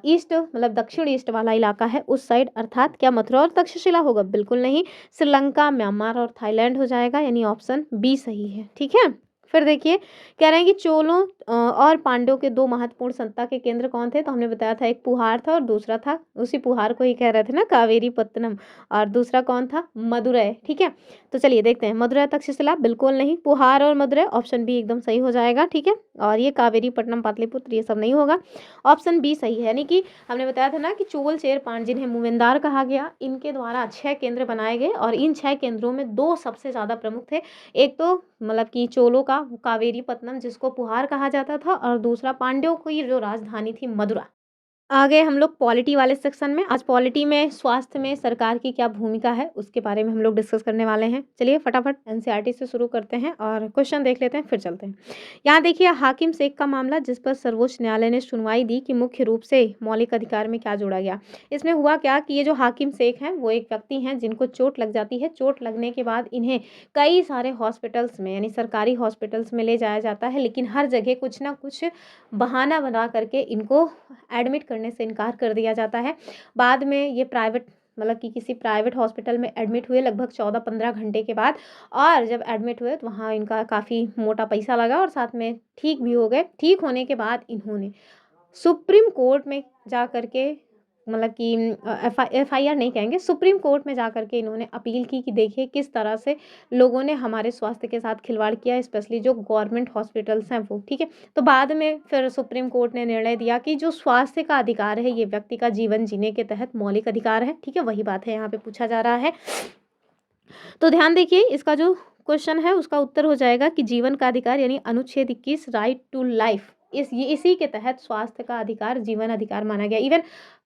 ईस्ट मतलब दक्षिण ईस्ट वाला इलाका है उस साइड, अर्थात क्या मथुरा और तक्षशिला होगा? बिल्कुल नहीं, श्रीलंका, म्यांमार और थाईलैंड हो जाएगा, यानी ऑप्शन बी सही है, ठीक है? फिर देखिए, कह रहे हैं कि चोलों और पांड्यों के दो महत्वपूर्ण सत्ता के केंद्र कौन थे? तो हमने बताया था, एक पुहार था और दूसरा था, उसी पुहार को ही कह रहे थे ना, कावेरी पत्तनम, और दूसरा कौन था? मदुरै, ठीक है? तो चलिए देखते हैं, मदुरै तक्षशिला बिल्कुल नहीं, पुहार और मदुरै ऑप्शन बी एकदम सही हो जाएगा, ठीक है? और ये कावेरी पट्टनम पाटलिपुत्र ये सब नहीं होगा, ऑप्शन बी सही है। यानी कि हमने बताया था ना कि चोल चेर पांड्य जिन्हें मूवेंदार कहा गया, इनके द्वारा 6 केंद्र बनाए गए और इन 6 केंद्रों में 2 सबसे ज़्यादा प्रमुख थे। एक तो मतलब कि चोलों का कावेरी पत्तनम जिसको पुहार कहा जाता था और दूसरा पांड्यों की जो राजधानी थी मदुरा। आ गए हम लोग पॉलिटी वाले सेक्शन में। आज पॉलिटी में स्वास्थ्य में सरकार की क्या भूमिका है उसके बारे में हम लोग डिस्कस करने वाले हैं। चलिए फटाफट एनसीईआरटी से शुरू करते हैं और क्वेश्चन देख लेते हैं, फिर चलते हैं। यहाँ देखिए, हाकिम शेख का मामला जिस पर सर्वोच्च न्यायालय ने सुनवाई दी कि मुख्य रूप से मौलिक अधिकार में क्या जोड़ा गया। इसमें हुआ क्या कि ये जो हाकिम शेख हैं वो एक व्यक्ति हैं जिनको चोट लग जाती है। चोट लगने के बाद इन्हें कई सारे हॉस्पिटल्स में यानी सरकारी हॉस्पिटल्स में ले जाया जाता है, लेकिन हर जगह कुछ ना कुछ बहाना बना करके इनको एडमिट करने से इनकार कर दिया जाता है। बाद में ये प्राइवेट मतलब कि किसी प्राइवेट हॉस्पिटल में एडमिट हुए लगभग 14-15 घंटे के बाद, और जब एडमिट हुए तो वहाँ इनका काफ़ी मोटा पैसा लगा और साथ में ठीक भी हो गए। ठीक होने के बाद इन्होंने सुप्रीम कोर्ट में जा कर के मतलब कि एफआईआर नहीं कहेंगे, सुप्रीम कोर्ट में जा कर के इन्होंने अपील की कि देखिए किस तरह से लोगों ने हमारे स्वास्थ्य के साथ खिलवाड़ किया, स्पेशली जो गवर्नमेंट हॉस्पिटल्स हैं वो, ठीक है? तो बाद में फिर सुप्रीम कोर्ट ने निर्णय दिया कि जो स्वास्थ्य का अधिकार है ये व्यक्ति का जीवन जीने के तहत मौलिक अधिकार है, ठीक है? वही बात है यहाँ पे पूछा जा रहा है। तो ध्यान देखिए, इसका जो क्वेश्चन है उसका उत्तर हो जाएगा कि जीवन का अधिकार यानी अनुच्छेद 21 राइट टू लाइफ, इसी के तहत स्वास्थ्य का अधिकार जीवन अधिकार माना गया। इवन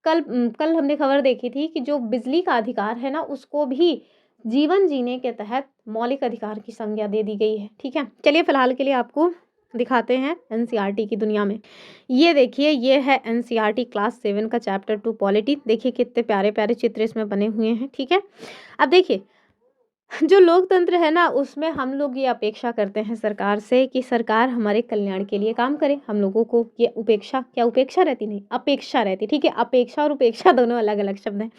कल हमने खबर देखी थी कि जो बिजली का अधिकार है ना उसको भी जीवन जीने के तहत मौलिक अधिकार की संज्ञा दे दी गई है, ठीक है? चलिए फिलहाल के लिए आपको दिखाते हैं एनसीईआरटी की दुनिया में। ये देखिए, ये है एनसीईआरटी क्लास 7 का चैप्टर 2 पॉलिटी। देखिए कितने प्यारे प्यारे चित्र इसमें बने हुए हैं, ठीक है? अब देखिए, जो लोकतंत्र है ना उसमें हम लोग ये अपेक्षा करते हैं सरकार से कि सरकार हमारे कल्याण के लिए काम करे। हम लोगों को ये उपेक्षा रहती नहीं, अपेक्षा रहती, ठीक है? अपेक्षा और उपेक्षा दोनों अलग अलग शब्द हैं।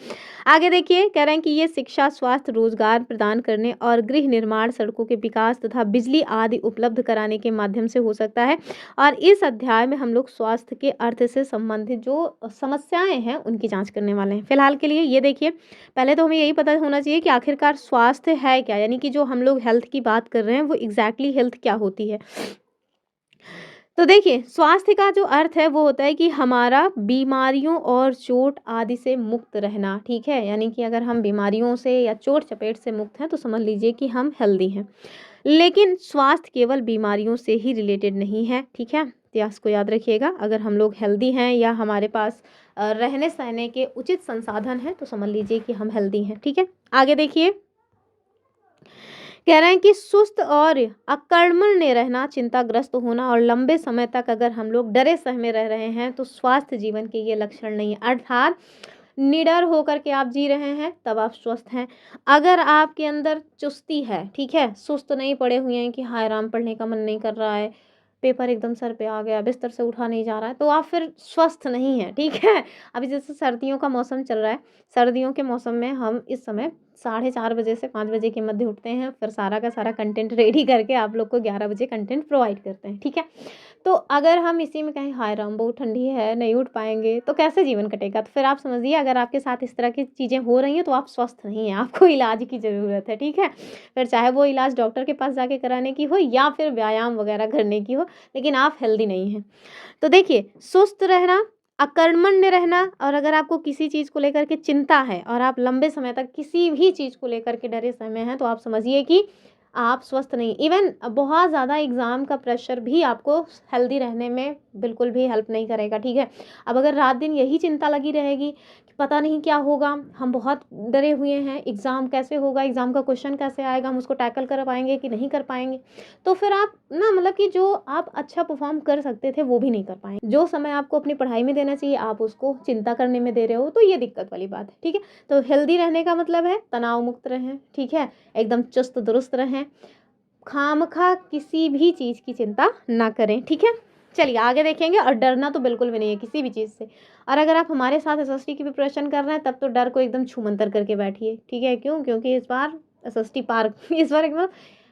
आगे देखिए, कह रहे हैं कि ये शिक्षा, स्वास्थ्य, रोजगार प्रदान करने और गृह निर्माण, सड़कों के विकास तथा बिजली आदि उपलब्ध कराने के माध्यम से हो सकता है। और इस अध्याय में हम लोग स्वास्थ्य के अर्थ से संबंधित जो समस्याएं हैं उनकी जांच करने वाले हैं। फिलहाल के लिए ये देखिए, पहले तो हमें यही पता होना चाहिए कि आखिरकार स्वास्थ्य है क्या, यानी कि जो हम लोग हेल्थ की बात कर रहे हैं वो एग्जैक्टली हेल्थ क्या होती है। तो देखिए, स्वास्थ्य का जो अर्थ है वो होता है कि हमारा बीमारियों और चोट आदि से मुक्त रहना, ठीक है? यानी कि अगर हम बीमारियों से या चोट-चपेट से मुक्त हैं तो समझ लीजिए कि हम हेल्दी हैं। लेकिन स्वास्थ्य केवल बीमारियों से ही रिलेटेड नहीं है, ठीक है? तो इसको याद रखिएगा। अगर हम लोग हेल्दी हैं या हमारे पास रहने-सहने के उचित संसाधन हैं तो समझ लीजिए कि हम हेल्दी हैं, ठीक है? आगे देखिए, कह रहे हैं कि सुस्त और अकर्मण्य रहना, चिंताग्रस्त होना और लंबे समय तक अगर हम लोग डरे सहमे रह रहे हैं तो स्वास्थ्य जीवन के ये लक्षण नहीं है। अर्थात निडर होकर के आप जी रहे हैं तब आप स्वस्थ हैं। अगर आपके अंदर चुस्ती है, ठीक है, सुस्त नहीं पड़े हुए हैं कि हाय राम पढ़ने का मन नहीं कर रहा है, पेपर एकदम सर पे आ गया, बिस्तर से उठा नहीं जा रहा है, तो आप फिर स्वस्थ नहीं हैं, ठीक है? अभी जैसे सर्दियों का मौसम चल रहा है, सर्दियों के मौसम में हम इस समय 4:30 बजे से 5 बजे के मध्य उठते हैं, फिर सारा का सारा कंटेंट रेडी करके आप लोग को 11 बजे कंटेंट प्रोवाइड करते हैं, ठीक है? तो अगर हम इसी में कहें हाय राम बहुत ठंडी है, नहीं उठ पाएँगे, तो कैसे जीवन कटेगा? तो फिर आप समझिए अगर आपके साथ इस तरह की चीज़ें हो रही हैं तो आप स्वस्थ नहीं हैं, आपको इलाज की ज़रूरत है, ठीक है? फिर चाहे वो इलाज डॉक्टर के पास जाके कराने की हो या फिर व्यायाम वगैरह करने की हो, लेकिन आप हेल्दी नहीं हैं। तो देखिए, सुस्त रहना, अकर्मण्य रहना और अगर आपको किसी चीज़ को लेकर के चिंता है और आप लंबे समय तक किसी भी चीज़ को लेकर के डरे सहमे हैं, तो आप समझिए कि आप स्वस्थ नहीं। इवन बहुत ज़्यादा एग्ज़ाम का प्रेशर भी आपको हेल्दी रहने में बिल्कुल भी हेल्प नहीं करेगा, ठीक है? अब अगर रात दिन यही चिंता लगी रहेगी कि पता नहीं क्या होगा, हम बहुत डरे हुए हैं, एग्ज़ाम कैसे होगा, एग्ज़ाम का क्वेश्चन कैसे आएगा, हम उसको टैकल कर पाएँगे कि नहीं कर पाएँगे, तो फिर आप ना मतलब कि जो आप अच्छा परफ़ॉर्म कर सकते थे, वो भी नहीं कर पाएँगे। जो समय आपको अपनी पढ़ाई में देना चाहिए, आप उसको चिंता करने में दे रहे हो, तो ये दिक्कत वाली बात है, ठीक है? तो हेल्दी रहने का मतलब है तनाव मुक्त रहें, ठीक है? एकदम चुस्त दुरुस्त रहें, खामखा किसी भी चीज़ की चिंता ना करें, ठीक है? चलिए आगे देखेंगे और डरना तो बिल्कुल भी नहीं है किसी भी चीज़ से। और अगर आप हमारे साथ एसएसटी की प्रिपरेशन कर रहे हैं तब तो डर को एकदम छूमंतर करके बैठिए, ठीक है? क्यों? क्योंकि इस बार एसएसटी पार इस बार एकदम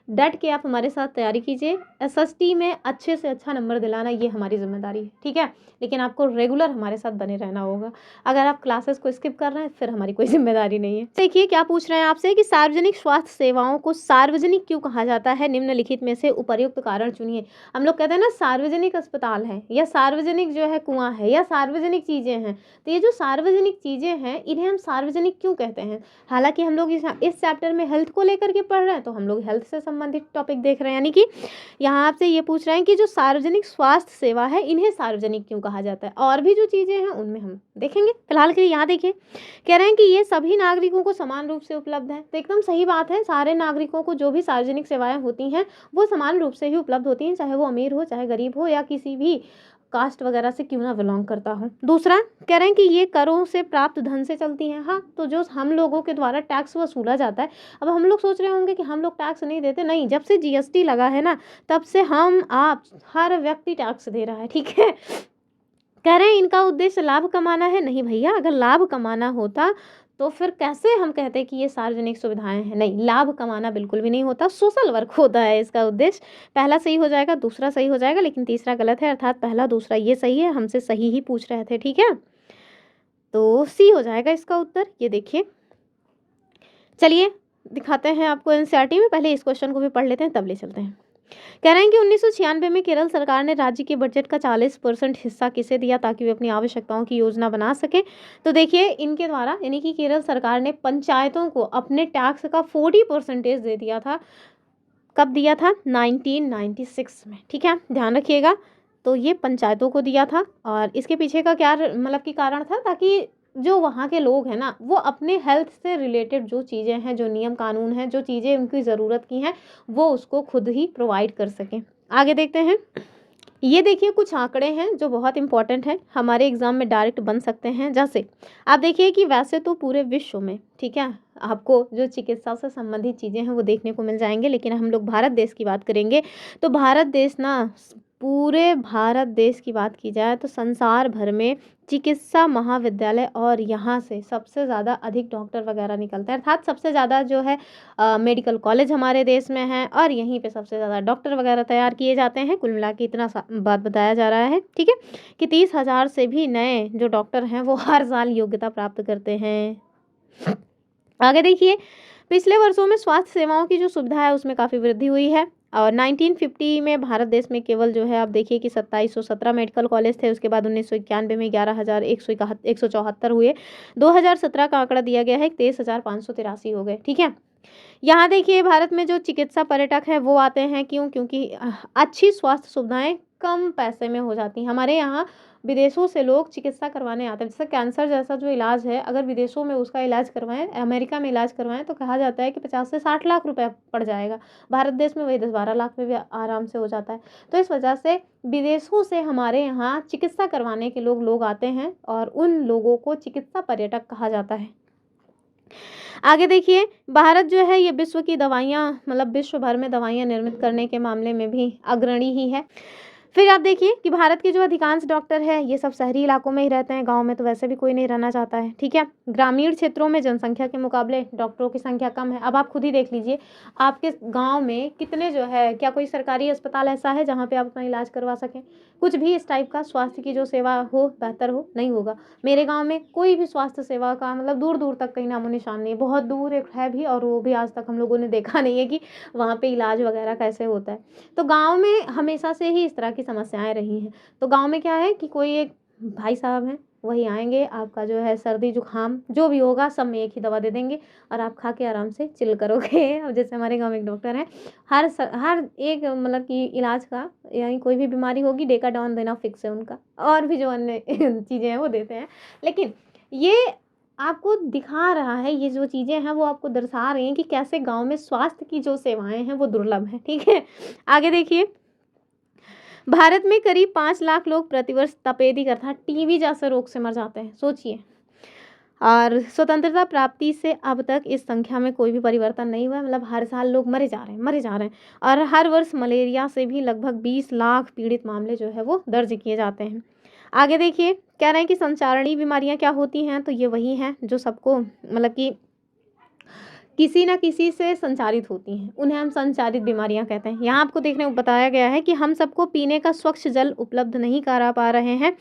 डट के आप हमारे साथ तैयारी कीजिए। एसएसटी में अच्छे से अच्छा नंबर दिलाना ये हमारी ज़िम्मेदारी है, ठीक है? लेकिन आपको रेगुलर हमारे साथ बने रहना होगा। अगर आप क्लासेस को स्किप कर रहे हैं फिर हमारी कोई ज़िम्मेदारी नहीं है। देखिए क्या पूछ रहे हैं आपसे कि सार्वजनिक स्वास्थ्य सेवाओं को सार्वजनिक क्यों कहा जाता है? निम्नलिखित में से उपर्युक्त कारण चुनिए। हम लोग कहते हैं ना सार्वजनिक अस्पताल है या सार्वजनिक जो है कुआँ है या सार्वजनिक चीज़ें हैं। तो ये जो सार्वजनिक चीज़ें हैं इन्हें हम सार्वजनिक क्यों कहते हैं? हालाँकि हम लोग इस चैप्टर में हेल्थ को लेकर के पढ़ रहे हैं तो हम लोग हेल्थ से संबंधित टॉपिक देख रहे हैं, यानी कि यहाँ आपसे ये पूछ रहे हैं कि जो सार्वजनिक स्वास्थ्य सेवा है इन्हें सार्वजनिक क्यों कहा जाता है, और भी जो चीज़ें हैं उनमें हम देखेंगे। फिलहाल के लिए यहाँ देखिए, कह रहे हैं कि ये सभी नागरिकों को समान रूप से उपलब्ध है। तो एकदम सही बात है, सारे नागरिकों को जो भी सार्वजनिक सेवाएं होती हैं वो समान रूप से ही उपलब्ध होती हैं, चाहे वो अमीर हो चाहे गरीब हो या किसी भी कास्ट वगैरह से क्यों ना बिलोंग करता हो। दूसरा कह रहे हैं कि ये करों से प्राप्त धन से चलती हैं। हाँ, तो जो हम लोगों के द्वारा टैक्स वसूला जाता है, अब हम लोग सोच रहे होंगे कि हम लोग टैक्स नहीं देते, नहीं, जब से जीएसटी लगा है ना तब से हम आप हर व्यक्ति टैक्स दे रहा है, ठीक है? कह रहे हैं इनका उद्देश्य लाभ कमाना है। नहीं भैया, अगर लाभ कमाना होता तो फिर कैसे हम कहते कि ये सार्वजनिक सुविधाएं हैं? नहीं, लाभ कमाना बिल्कुल भी नहीं होता, सोशल वर्क होता है इसका उद्देश्य। पहला सही हो जाएगा, दूसरा सही हो जाएगा, लेकिन तीसरा गलत है, अर्थात पहला दूसरा ये सही है, हमसे सही ही पूछ रहे थे, ठीक है? तो सी हो जाएगा इसका उत्तर, ये देखिए। चलिए दिखाते हैं आपको एनसीईआरटी में, पहले इस क्वेश्चन को भी पढ़ लेते हैं तब ले चलते हैं। कह रहे हैं कि 1996 में केरल सरकार ने राज्य के बजट का 40% हिस्सा किसे दिया ताकि वे अपनी आवश्यकताओं की योजना बना सके। तो देखिए इनके द्वारा, यानी कि केरल सरकार ने पंचायतों को अपने टैक्स का 40% दे दिया था। कब दिया था? 1996 में, ठीक है, ध्यान रखिएगा। तो ये पंचायतों को दिया था और इसके पीछे का क्या मतलब कि कारण था, ताकि जो वहाँ के लोग हैं ना वो अपने हेल्थ से रिलेटेड जो चीज़ें हैं, जो नियम कानून हैं, जो चीज़ें उनकी ज़रूरत की हैं, वो उसको खुद ही प्रोवाइड कर सकें। आगे देखते हैं। ये देखिए कुछ आंकड़े हैं जो बहुत इंपॉर्टेंट हैं, हमारे एग्जाम में डायरेक्ट बन सकते हैं। जैसे आप देखिए कि वैसे तो पूरे विश्व में, ठीक है, आपको जो चिकित्सा से संबंधित चीज़ें हैं वो देखने को मिल जाएंगे, लेकिन हम लोग भारत देश की बात करेंगे तो भारत देश ना, पूरे भारत देश की बात की जाए तो संसार भर में चिकित्सा महाविद्यालय और यहाँ से सबसे ज़्यादा अधिक डॉक्टर वगैरह निकलते हैं, अर्थात सबसे ज़्यादा जो है मेडिकल कॉलेज हमारे देश में है और यहीं पे सबसे ज़्यादा डॉक्टर वगैरह तैयार किए जाते हैं। कुल मिला के इतना बात बताया जा रहा है, ठीक है, कि 30,000 से भी नए जो डॉक्टर हैं वो हर साल योग्यता प्राप्त करते हैं। आगे देखिए, पिछले वर्षों में स्वास्थ्य सेवाओं की जो सुविधा है उसमें काफ़ी वृद्धि हुई है। और 1950 में भारत देश में केवल जो है आप देखिए कि 2717 मेडिकल कॉलेज थे। उसके बाद 1991 में 11,174 हुए। 2017 का आंकड़ा दिया गया है 23,583 हो गए। ठीक है, यहाँ देखिए भारत में जो चिकित्सा पर्यटक है वो आते हैं, क्यों? क्योंकि अच्छी स्वास्थ्य सुविधाएं कम पैसे में हो जाती हैं। हमारे यहाँ विदेशों से लोग चिकित्सा करवाने आते हैं। जैसे कैंसर जैसा जो इलाज है, अगर विदेशों में उसका इलाज करवाएं, अमेरिका में इलाज करवाएं, तो कहा जाता है कि 50 से 60 लाख रुपए पड़ जाएगा। भारत देश में वही 10-12 लाख में भी आराम से हो जाता है। तो इस वजह से विदेशों से हमारे यहाँ चिकित्सा करवाने के लोग आते हैं और उन लोगों को चिकित्सा पर्यटक कहा जाता है। आगे देखिए, भारत जो है ये विश्व की दवाइयाँ मतलब विश्व भर में दवाइयाँ निर्मित करने के मामले में भी अग्रणी ही है। फिर आप देखिए कि भारत के जो अधिकांश डॉक्टर है ये सब शहरी इलाकों में ही रहते हैं, गाँव में तो वैसे भी कोई नहीं रहना चाहता है। ठीक है, ग्रामीण क्षेत्रों में जनसंख्या के मुकाबले डॉक्टरों की संख्या कम है। अब आप खुद ही देख लीजिए, आपके गाँव में कितने जो है, क्या कोई सरकारी अस्पताल ऐसा है जहाँ पे आप अपना इलाज करवा सकें? कुछ भी इस टाइप का स्वास्थ्य की जो सेवा हो, बेहतर हो, नहीं होगा। मेरे गाँव में कोई भी स्वास्थ्य सेवा का मतलब दूर दूर तक कहीं नामो निशान नहीं है। बहुत दूर एक है भी, और वो भी आज तक हम लोगों ने देखा नहीं है कि वहाँ पे इलाज वगैरह कैसे होता है। तो गाँव में हमेशा से ही इस तरह की समस्याएं रही हैं। तो गाँव में क्या है कि कोई एक भाई साहब हैं, वही आएंगे, आपका जो है सर्दी जुकाम जो भी होगा सब में एक ही दवा दे देंगे और आप खा के आराम से चिल करोगे। अब जैसे हमारे गाँव में एक डॉक्टर हैं, हर एक मतलब कि इलाज का, यानी कोई भी बीमारी होगी डेकाडॉन देना फिक्स है उनका, और भी जो अन्य चीज़ें हैं वो देते हैं। लेकिन ये आपको दिखा रहा है, ये जो चीज़ें हैं वो आपको दर्शा रही हैं कि कैसे गाँव में स्वास्थ्य की जो सेवाएं हैं वो दुर्लभ हैं। ठीक है, आगे देखिए, भारत में करीब 5 लाख लोग प्रतिवर्ष तपेदिक अर्थात टीबी जैसे रोग से मर जाते हैं, सोचिए। और स्वतंत्रता प्राप्ति से अब तक इस संख्या में कोई भी परिवर्तन नहीं हुआ है। मतलब हर साल लोग मरे जा रहे हैं। और हर वर्ष मलेरिया से भी लगभग 20 लाख पीड़ित मामले जो है वो दर्ज किए जाते हैं। आगे देखिए, कह रहे हैं कि संचारणीय बीमारियां क्या होती हैं, तो ये वही हैं जो सबको मतलब कि किसी न किसी से संचारित होती हैं, उन्हें हम संचारित बीमारियां कहते हैं। यहाँ आपको देखने को बताया गया है कि हम सबको पीने का स्वच्छ जल उपलब्ध नहीं करा पा रहे हैं।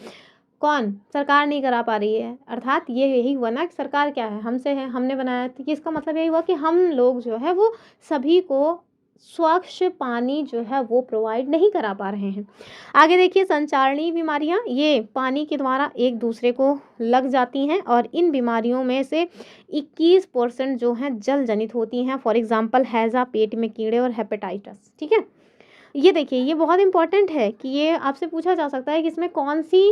कौन? सरकार नहीं करा पा रही है। अर्थात ये यही हुआ ना कि सरकार क्या है, हमसे है, हमने बनाया। तो इसका मतलब यही हुआ कि हम लोग जो है वो सभी को स्वच्छ पानी जो है वो प्रोवाइड नहीं करा पा रहे हैं। आगे देखिए, संचारणीय बीमारियां ये पानी के द्वारा एक दूसरे को लग जाती हैं और इन बीमारियों में से 21% जो हैं जल जनित होती हैं। फॉर एग्जांपल हैजा, पेट में कीड़े और हेपेटाइटिस। ठीक है, ये देखिए, ये बहुत इंपॉर्टेंट है कि ये आपसे पूछा जा सकता है कि इसमें कौन सी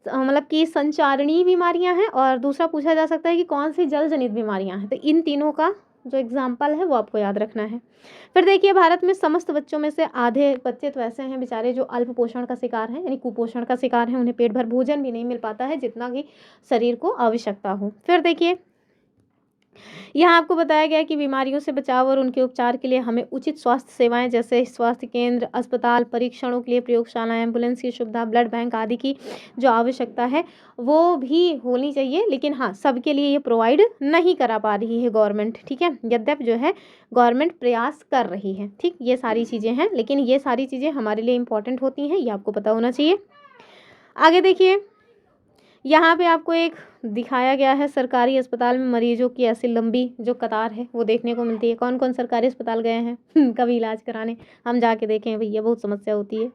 मतलब कि संचारणीय बीमारियां हैं, और दूसरा पूछा जा सकता है कि कौन सी जल जनित बीमारियां हैं। तो इन तीनों का जो एग्जाम्पल है वो आपको याद रखना है। फिर देखिए, भारत में समस्त बच्चों में से आधे बच्चे तो ऐसे हैं बेचारे जो अल्प पोषण का शिकार हैं, यानी कुपोषण का शिकार हैं। उन्हें पेट भर भोजन भी नहीं मिल पाता है जितना कि शरीर को आवश्यकता हो। फिर देखिए, यहाँ आपको बताया गया है कि बीमारियों से बचाव और उनके उपचार के लिए हमें उचित स्वास्थ्य सेवाएं जैसे स्वास्थ्य केंद्र, अस्पताल, परीक्षणों के लिए प्रयोगशालाएं, एम्बुलेंस की सुविधा, ब्लड बैंक आदि की जो आवश्यकता है वो भी होनी चाहिए। लेकिन हाँ, सबके लिए ये प्रोवाइड नहीं करा पा रही है गवर्नमेंट। ठीक है, यद्यपि जो है गवर्नमेंट प्रयास कर रही है। ठीक, ये सारी चीज़ें हैं, लेकिन ये सारी चीज़ें हमारे लिए इंपॉर्टेंट होती हैं, ये आपको पता होना चाहिए। आगे देखिए, यहाँ पे आपको एक दिखाया गया है सरकारी अस्पताल में मरीजों की ऐसी लंबी जो कतार है वो देखने को मिलती है। कौन कौन सरकारी अस्पताल गए हैं कभी इलाज कराने? हम जाके देखें भैया, बहुत समस्या होती है।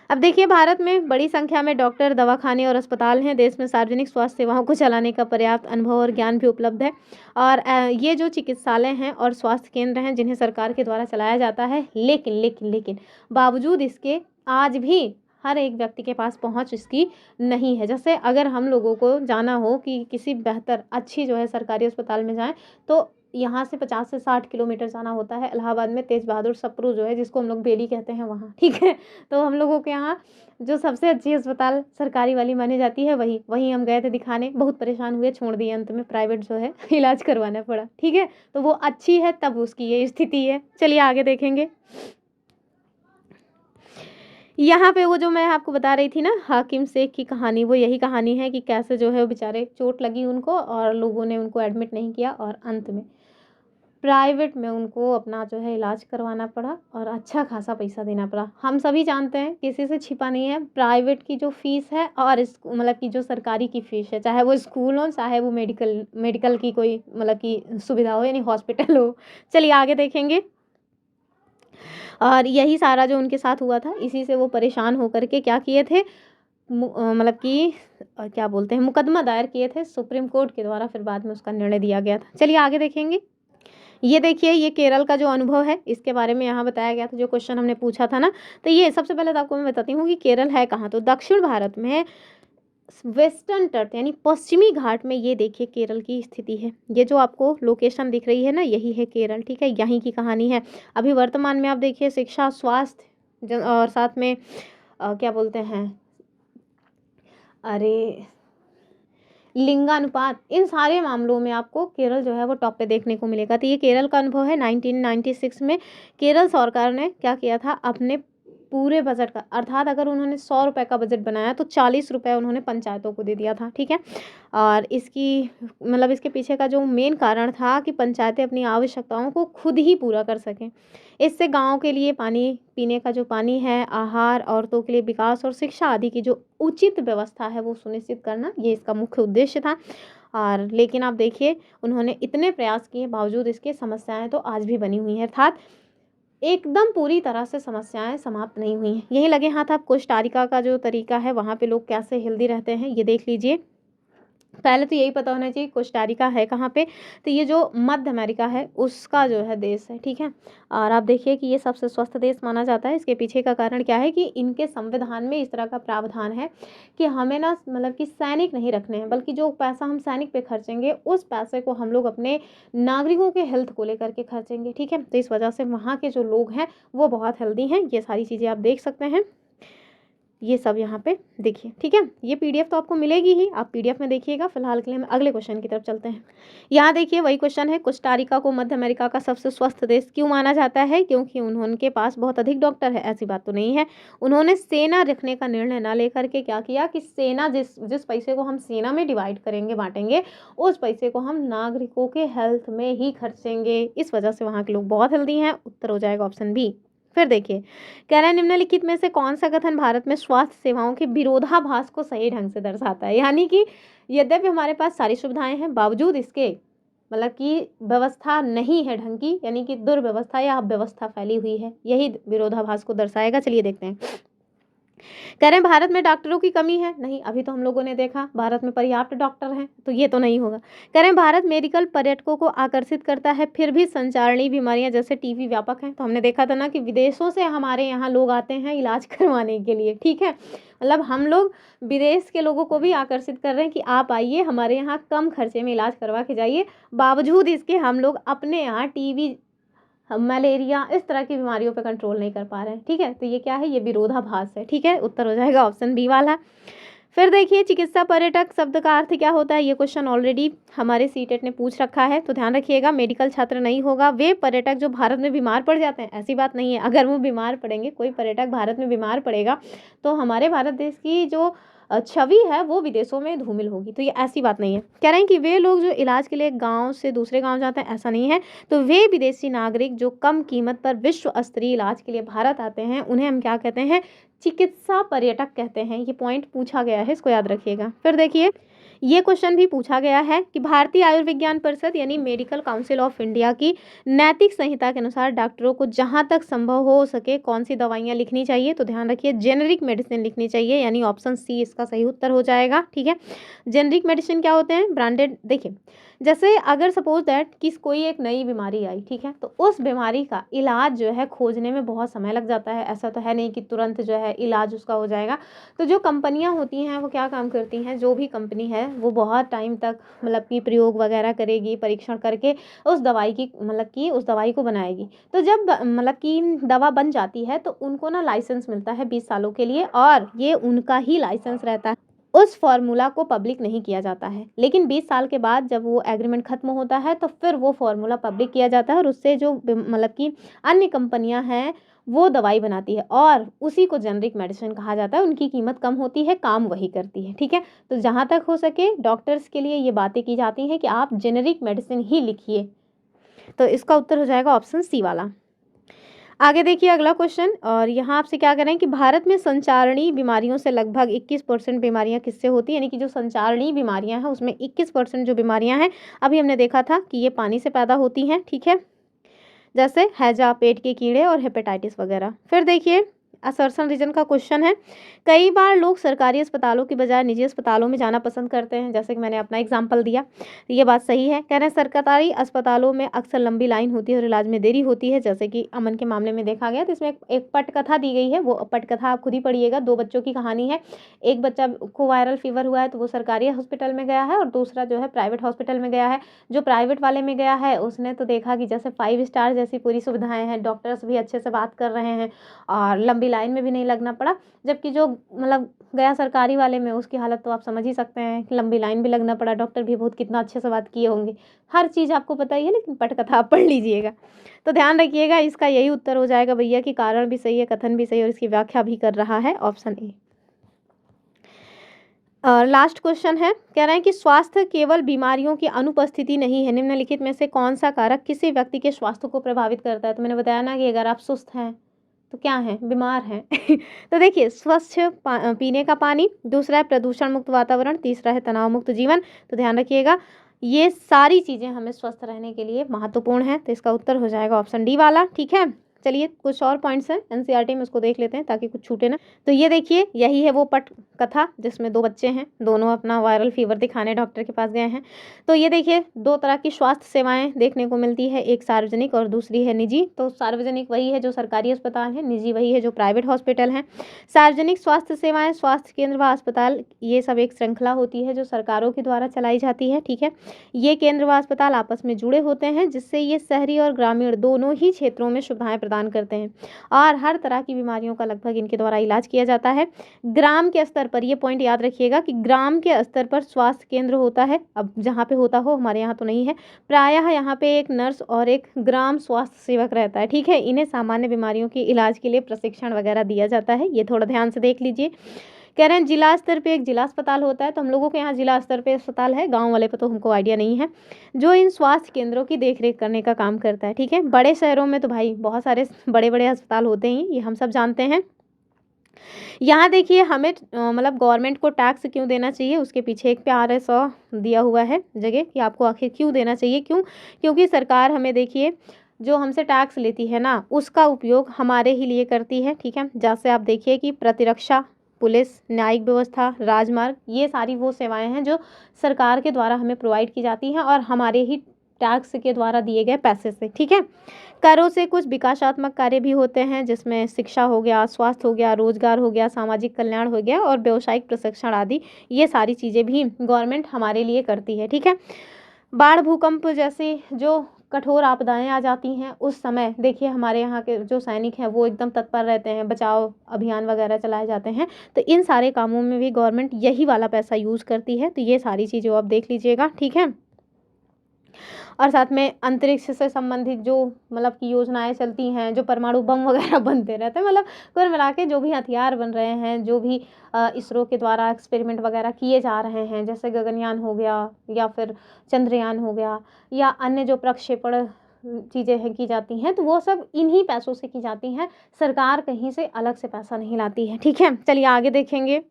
अब देखिए, भारत में बड़ी संख्या में डॉक्टर, दवाखाने और अस्पताल हैं। देश में सार्वजनिक स्वास्थ्य सेवाओं को चलाने का पर्याप्त अनुभव और ज्ञान भी उपलब्ध है। और ये जो चिकित्सालय हैं और स्वास्थ्य केंद्र हैं जिन्हें सरकार के द्वारा चलाया जाता है, लेकिन बावजूद इसके आज भी हर एक व्यक्ति के पास पहुंच इसकी नहीं है। जैसे अगर हम लोगों को जाना हो कि किसी बेहतर अच्छी जो है सरकारी अस्पताल में जाएं, तो यहाँ से 50 से 60 किलोमीटर जाना होता है। इलाहाबाद में तेज बहादुर सप्रू जो है, जिसको हम लोग बेली कहते हैं, वहाँ। ठीक है, तो हम लोगों के यहाँ जो सबसे अच्छी अस्पताल सरकारी वाली मानी जाती है वहीं हम गए थे दिखाने। बहुत परेशान हुए, छोड़ दिए, अंत में प्राइवेट जो है इलाज करवाना पड़ा। ठीक है, तो वो अच्छी है तब उसकी ये स्थिति है। चलिए आगे देखेंगे। यहाँ पे वो जो मैं आपको बता रही थी ना हाकिम शेख की कहानी, वो यही कहानी है कि कैसे जो है वो बेचारे चोट लगी उनको और लोगों ने उनको एडमिट नहीं किया और अंत में प्राइवेट में उनको अपना जो है इलाज करवाना पड़ा और अच्छा खासा पैसा देना पड़ा। हम सभी जानते हैं, किसी से छिपा नहीं है, प्राइवेट की जो फीस है और इस मतलब कि जो सरकारी की फीस है, चाहे वो स्कूल हो, चाहे वो मेडिकल की कोई मतलब कि सुविधा हो, यानी हॉस्पिटल हो। चलिए आगे देखेंगे। और यही सारा जो उनके साथ हुआ था, इसी से वो परेशान होकर के क्या किए थे, मतलब कि क्या बोलते हैं, मुकदमा दायर किए थे सुप्रीम कोर्ट के द्वारा, फिर बाद में उसका निर्णय दिया गया था। चलिए आगे देखेंगे। ये देखिए, ये केरल का जो अनुभव है इसके बारे में यहाँ बताया गया था, जो क्वेश्चन हमने पूछा था ना। तो ये सबसे पहले तो आपको मैं बताती हूँ कि केरल है कहाँ। तो दक्षिण भारत में वेस्टर्न तट यानी पश्चिमी घाट में ये देखिए केरल की स्थिति है। ये जो आपको लोकेशन दिख रही है ना, यही है केरल, ठीक है। यहीं की कहानी है। अभी वर्तमान में आप देखिए शिक्षा, स्वास्थ्य और साथ में क्या बोलते हैं, अरे लिंगानुपात, इन सारे मामलों में आपको केरल जो है वो टॉप पे देखने को मिलेगा। तो ये केरल का अनुभव है। 1996 में केरल सरकार ने क्या किया था, अपने पूरे बजट का, अर्थात अगर उन्होंने 100 रुपये का बजट बनाया तो 40 रुपये उन्होंने पंचायतों को दे दिया था, ठीक है। और इसकी मतलब इसके पीछे का जो मेन कारण था कि पंचायतें अपनी आवश्यकताओं को खुद ही पूरा कर सकें। इससे गाँव के लिए पानी, पीने का जो पानी है, आहार, औरतों के लिए विकास और शिक्षा आदि की जो उचित व्यवस्था है वो सुनिश्चित करना, ये इसका मुख्य उद्देश्य था। और लेकिन आप देखिए उन्होंने इतने प्रयास किए बावजूद इसके समस्याएं तो आज भी बनी हुई हैं, अर्थात एकदम पूरी तरह से समस्याएं समाप्त नहीं हुई हैं। यही लगे हाथ आप कोस्टारिका का जो तरीका है, वहाँ पे लोग कैसे हेल्दी रहते हैं ये देख लीजिए। पहले तो यही पता होना चाहिए कोस्टारिका है कहाँ पे। तो ये जो मध्य अमेरिका है उसका जो है देश है, ठीक है। और आप देखिए कि ये सबसे स्वस्थ देश माना जाता है। इसके पीछे का कारण क्या है कि इनके संविधान में इस तरह का प्रावधान है कि हमें ना मतलब कि सैनिक नहीं रखने हैं, बल्कि जो पैसा हम सैनिक पे खर्चेंगे उस पैसे को हम लोग अपने नागरिकों के हेल्थ को लेकर के खर्चेंगे, ठीक है। तो इस वजह से वहाँ के जो लोग हैं वो बहुत हेल्दी हैं। ये सारी चीज़ें आप देख सकते हैं, ये सब यहाँ पे देखिए, ठीक है। ये पीडीएफ तो आपको मिलेगी ही, आप पीडीएफ में देखिएगा। फिलहाल के लिए हम अगले क्वेश्चन की तरफ चलते हैं। यहाँ देखिए वही क्वेश्चन है, कोस्टारिका को मध्य अमेरिका का सबसे स्वस्थ देश क्यों माना जाता है? क्योंकि उनके पास बहुत अधिक डॉक्टर है, ऐसी बात तो नहीं है। उन्होंने सेना रखने का निर्णय ना लेकर के क्या किया कि सेना जिस पैसे को हम सेना में डिवाइड करेंगे, बांटेंगे, उस पैसे को हम नागरिकों के हेल्थ में ही खर्चेंगे। इस वजह से वहाँ के लोग बहुत हेल्दी हैं। उत्तर हो जाएगा ऑप्शन बी। फिर देखिए, कह रहा है निम्नलिखित में से कौन सा कथन भारत में स्वास्थ्य सेवाओं के विरोधाभास को सही ढंग से दर्शाता है? यानी कि यद्यपि हमारे पास सारी सुविधाएं हैं, बावजूद इसके मतलब कि व्यवस्था नहीं है ढंग की, यानी कि दुर्व्यवस्था या अव्यवस्था फैली हुई है, यही विरोधाभास को दर्शाएगा। चलिए देखते हैं। कह रहे हैं भारत में डॉक्टरों की कमी है। नहीं, अभी तो हम लोगों ने देखा भारत में पर्याप्त डॉक्टर हैं, तो ये तो नहीं होगा। कह रहे हैं भारत मेडिकल पर्यटकों को आकर्षित करता है, फिर भी संचारणीय बीमारियां जैसे टीबी व्यापक हैं। तो हमने देखा था ना कि विदेशों से हमारे यहाँ लोग आते हैं इलाज करवाने के लिए, ठीक है। मतलब हम लोग विदेश के लोगों को भी आकर्षित कर रहे हैं कि आप आइए हमारे यहाँ कम खर्चे में इलाज करवा के जाइए। बावजूद इसके हम लोग अपने यहाँ टीबी, मलेरिया, इस तरह की बीमारियों पे कंट्रोल नहीं कर पा रहे हैं, ठीक है। तो ये क्या है, ये विरोधाभास है, ठीक है। उत्तर हो जाएगा ऑप्शन बी वाला। फिर देखिए, चिकित्सा पर्यटक शब्द का अर्थ क्या होता है? ये क्वेश्चन ऑलरेडी हमारे सीटेट ने पूछ रखा है, तो ध्यान रखिएगा। मेडिकल छात्र नहीं होगा, वे पर्यटक जो भारत में बीमार पड़ जाते हैं। ऐसी बात नहीं है, अगर वो बीमार पड़ेंगे, कोई पर्यटक भारत में बीमार पड़ेगा तो हमारे भारत देश की जो छवि है वो विदेशों में धूमिल होगी। तो ये ऐसी बात नहीं है। कह रहे हैं कि वे लोग जो इलाज के लिए गाँव से दूसरे गाँव जाते हैं, ऐसा नहीं है। तो वे विदेशी नागरिक जो कम कीमत पर विश्व स्तरीय इलाज के लिए भारत आते हैं, उन्हें हम क्या कहते हैं? चिकित्सा पर्यटक कहते हैं। ये पॉइंट पूछा गया है, इसको याद रखिएगा। फिर देखिए, ये क्वेश्चन भी पूछा गया है कि भारतीय आयुर्विज्ञान परिषद यानी मेडिकल काउंसिल ऑफ इंडिया की नैतिक संहिता के अनुसार डॉक्टरों को जहां तक संभव हो सके कौन सी दवाइयां लिखनी चाहिए? तो ध्यान रखिए, जेनेरिक मेडिसिन लिखनी चाहिए, यानी ऑप्शन सी इसका सही उत्तर हो जाएगा, ठीक है। जेनेरिक मेडिसिन क्या होते हैं? ब्रांडेड। देखिए, जैसे अगर सपोज दैट कि कोई एक नई बीमारी आई, ठीक है, तो उस बीमारी का इलाज जो है खोजने में बहुत समय लग जाता है। ऐसा तो है नहीं कि तुरंत जो है इलाज उसका हो जाएगा। तो जो कंपनियां होती हैं वो क्या काम करती हैं, जो भी कंपनी है वो बहुत टाइम तक मतलब कि प्रयोग वगैरह करेगी, परीक्षण करके उस दवाई की मतलब कि उस दवाई को बनाएगी। तो जब मतलब कि दवा बन जाती है तो उनको ना लाइसेंस मिलता है 20 सालों के लिए, और ये उनका ही लाइसेंस रहता है। उस फार्मूला को पब्लिक नहीं किया जाता है, लेकिन 20 साल के बाद जब वो एग्रीमेंट खत्म होता है तो फिर वो फार्मूला पब्लिक किया जाता है, और उससे जो मतलब कि अन्य कंपनियां हैं वो दवाई बनाती है, और उसी को जेनरिक मेडिसिन कहा जाता है। उनकी कीमत कम होती है, काम वही करती है, ठीक है। तो जहाँ तक हो सके डॉक्टर्स के लिए ये बातें की जाती हैं कि आप जेनरिक मेडिसिन ही लिखिए। तो इसका उत्तर हो जाएगा ऑप्शन सी वाला। आगे देखिए अगला क्वेश्चन, और यहाँ आपसे क्या करें कि भारत में संचारणीय बीमारियों से लगभग 21% बीमारियां किससे होती हैं? यानी कि जो संचारणीय बीमारियां हैं उसमें 21% जो बीमारियां हैं, अभी हमने देखा था कि ये पानी से पैदा होती हैं, ठीक है। जैसे हैजा, पेट के कीड़े और हेपेटाइटिस वगैरह। फिर देखिए असर्शन रीजन का क्वेश्चन है, कई बार लोग सरकारी अस्पतालों की बजाय निजी अस्पतालों में जाना पसंद करते हैं, जैसे कि मैंने अपना एग्जांपल दिया। ये बात सही है। कह रहे हैं सरकारी अस्पतालों में अक्सर लंबी लाइन होती है और इलाज में देरी होती है, जैसे कि अमन के मामले में देखा गया। तो इसमें एक पटकथा दी गई है, वो पटकथा आप खुद ही पढ़िएगा। 2 बच्चों की कहानी है। एक बच्चा को वायरल फीवर हुआ है तो वो सरकारी हॉस्पिटल में गया है और दूसरा जो है प्राइवेट हॉस्पिटल में गया है। जो प्राइवेट वाले में गया है उसने तो देखा कि जैसे 5 स्टार जैसी पूरी सुविधाएं हैं, डॉक्टर्स भी अच्छे से बात कर रहे हैं और लंबी लाइन में भी नहीं लगना पड़ा। जबकि जो मतलब गया सरकारी वाले में, उसकी हालत तो आप समझ ही सकते हैं कि लंबी लाइन भी लगना पड़ा, डॉक्टर भी बहुत कितना अच्छे से बात किए होंगे। हर चीज़ आपको पता ही है, लेकिन पटकथा आप पढ़ लीजिएगा। तो ध्यान रखिएगा, इसका यही उत्तर हो जाएगा भैया कि कारण भी सही है, कथन भी सही और इसकी व्याख्या भी कर रहा है ऑप्शन ए। लास्ट क्वेश्चन है, कह रहे हैं कि स्वास्थ्य केवल बीमारियों की अनुपस्थिति नहीं है, निम्नलिखित में से कौन सा कारक किसी व्यक्ति के स्वास्थ्य को प्रभावित करता है। तो मैंने बताया ना कि अगर आप सुस्त हैं तो क्या है, बीमार हैं। तो देखिए स्वच्छ पीने का पानी, दूसरा है प्रदूषण मुक्त वातावरण, तीसरा है तनाव मुक्त जीवन। तो ध्यान रखिएगा ये सारी चीज़ें हमें स्वस्थ रहने के लिए महत्वपूर्ण है। तो इसका उत्तर हो जाएगा ऑप्शन डी वाला। ठीक है, चलिए कुछ और पॉइंट्स हैं एनसीईआरटी में, उसको देख लेते हैं ताकि कुछ छूटे ना। तो ये देखिए यही है वो पट कथा जिसमें 2 बच्चे हैं, दोनों अपना वायरल फीवर दिखाने डॉक्टर के पास गए हैं। तो ये देखिए 2 तरह की स्वास्थ्य सेवाएं देखने को मिलती है, एक सार्वजनिक और दूसरी है निजी। तो सार्वजनिक वही है जो सरकारी अस्पताल है, निजी वही है जो प्राइवेट हॉस्पिटल हैं। सार्वजनिक स्वास्थ्य सेवाएं, स्वास्थ्य केंद्र व अस्पताल, ये सब एक श्रृंखला होती है जो सरकारों के द्वारा चलाई जाती है। ठीक है, ये केंद्र व अस्पताल आपस में जुड़े होते हैं जिससे ये शहरी और ग्रामीण दोनों ही क्षेत्रों में सुविधाएं प्रदान करते हैं और हर तरह की बीमारियों का लगभग इनके द्वारा इलाज किया जाता है। ग्राम के स्तर पर, ये पॉइंट याद रखिएगा कि ग्राम के स्तर पर स्वास्थ्य केंद्र होता है। अब जहाँ पे होता हो, हमारे यहाँ तो नहीं है, प्रायः यहाँ पे एक नर्स और एक ग्राम स्वास्थ्य सेवक रहता है। ठीक है, इन्हें सामान्य बीमारियों के इलाज के लिए प्रशिक्षण वगैरह दिया जाता है। ये थोड़ा ध्यान से देख लीजिए। कह रहे हैं जिला स्तर पे एक जिला अस्पताल होता है, तो हम लोगों के यहाँ जिला स्तर पे अस्पताल है, गांव वाले पे तो हमको आइडिया नहीं है, जो इन स्वास्थ्य केंद्रों की देखरेख करने का काम करता है। ठीक है, बड़े शहरों में तो भाई बहुत सारे बड़े बड़े अस्पताल होते हैं, ये हम सब जानते हैं। यहाँ देखिए हमें मतलब गवर्नमेंट को टैक्स क्यों देना चाहिए, उसके पीछे एक प्यार है 100 दिया हुआ है जगह कि आपको आखिर क्यों देना चाहिए। क्यों? क्योंकि सरकार हमें देखिए जो हमसे टैक्स लेती है ना, उसका उपयोग हमारे ही लिए करती है। ठीक है, जैसे आप देखिए कि प्रतिरक्षा, पुलिस, न्यायिक व्यवस्था, राजमार्ग, ये सारी वो सेवाएं हैं जो सरकार के द्वारा हमें प्रोवाइड की जाती हैं और हमारे ही टैक्स के द्वारा दिए गए पैसे से। ठीक है, करों से कुछ विकासात्मक कार्य भी होते हैं जिसमें शिक्षा हो गया, स्वास्थ्य हो गया, रोजगार हो गया, सामाजिक कल्याण हो गया और व्यावसायिक प्रशिक्षण आदि, ये सारी चीज़ें भी गवर्नमेंट हमारे लिए करती है। ठीक है, बाढ़, भूकंप जैसी जो कठोर आपदाएं आ जाती हैं उस समय देखिए हमारे यहाँ के जो सैनिक हैं वो एकदम तत्पर रहते हैं, बचाव अभियान वगैरह चलाए जाते हैं। तो इन सारे कामों में भी गवर्नमेंट यही वाला पैसा यूज़ करती है। तो ये सारी चीज़ें आप देख लीजिएगा। ठीक है, और साथ में अंतरिक्ष से संबंधित जो मतलब की योजनाएं चलती हैं, जो परमाणु बम वगैरह बनते रहते हैं, मतलब कुल मिला के जो भी हथियार बन रहे हैं, जो भी इसरो के द्वारा एक्सपेरिमेंट वगैरह किए जा रहे हैं, जैसे गगनयान हो गया या फिर चंद्रयान हो गया या अन्य जो प्रक्षेपण चीज़ें हैं की जाती हैं, तो वो सब इन्हीं पैसों से की जाती हैं, सरकार कहीं से अलग से पैसा नहीं लाती है। ठीक है, चलिए आगे देखेंगे।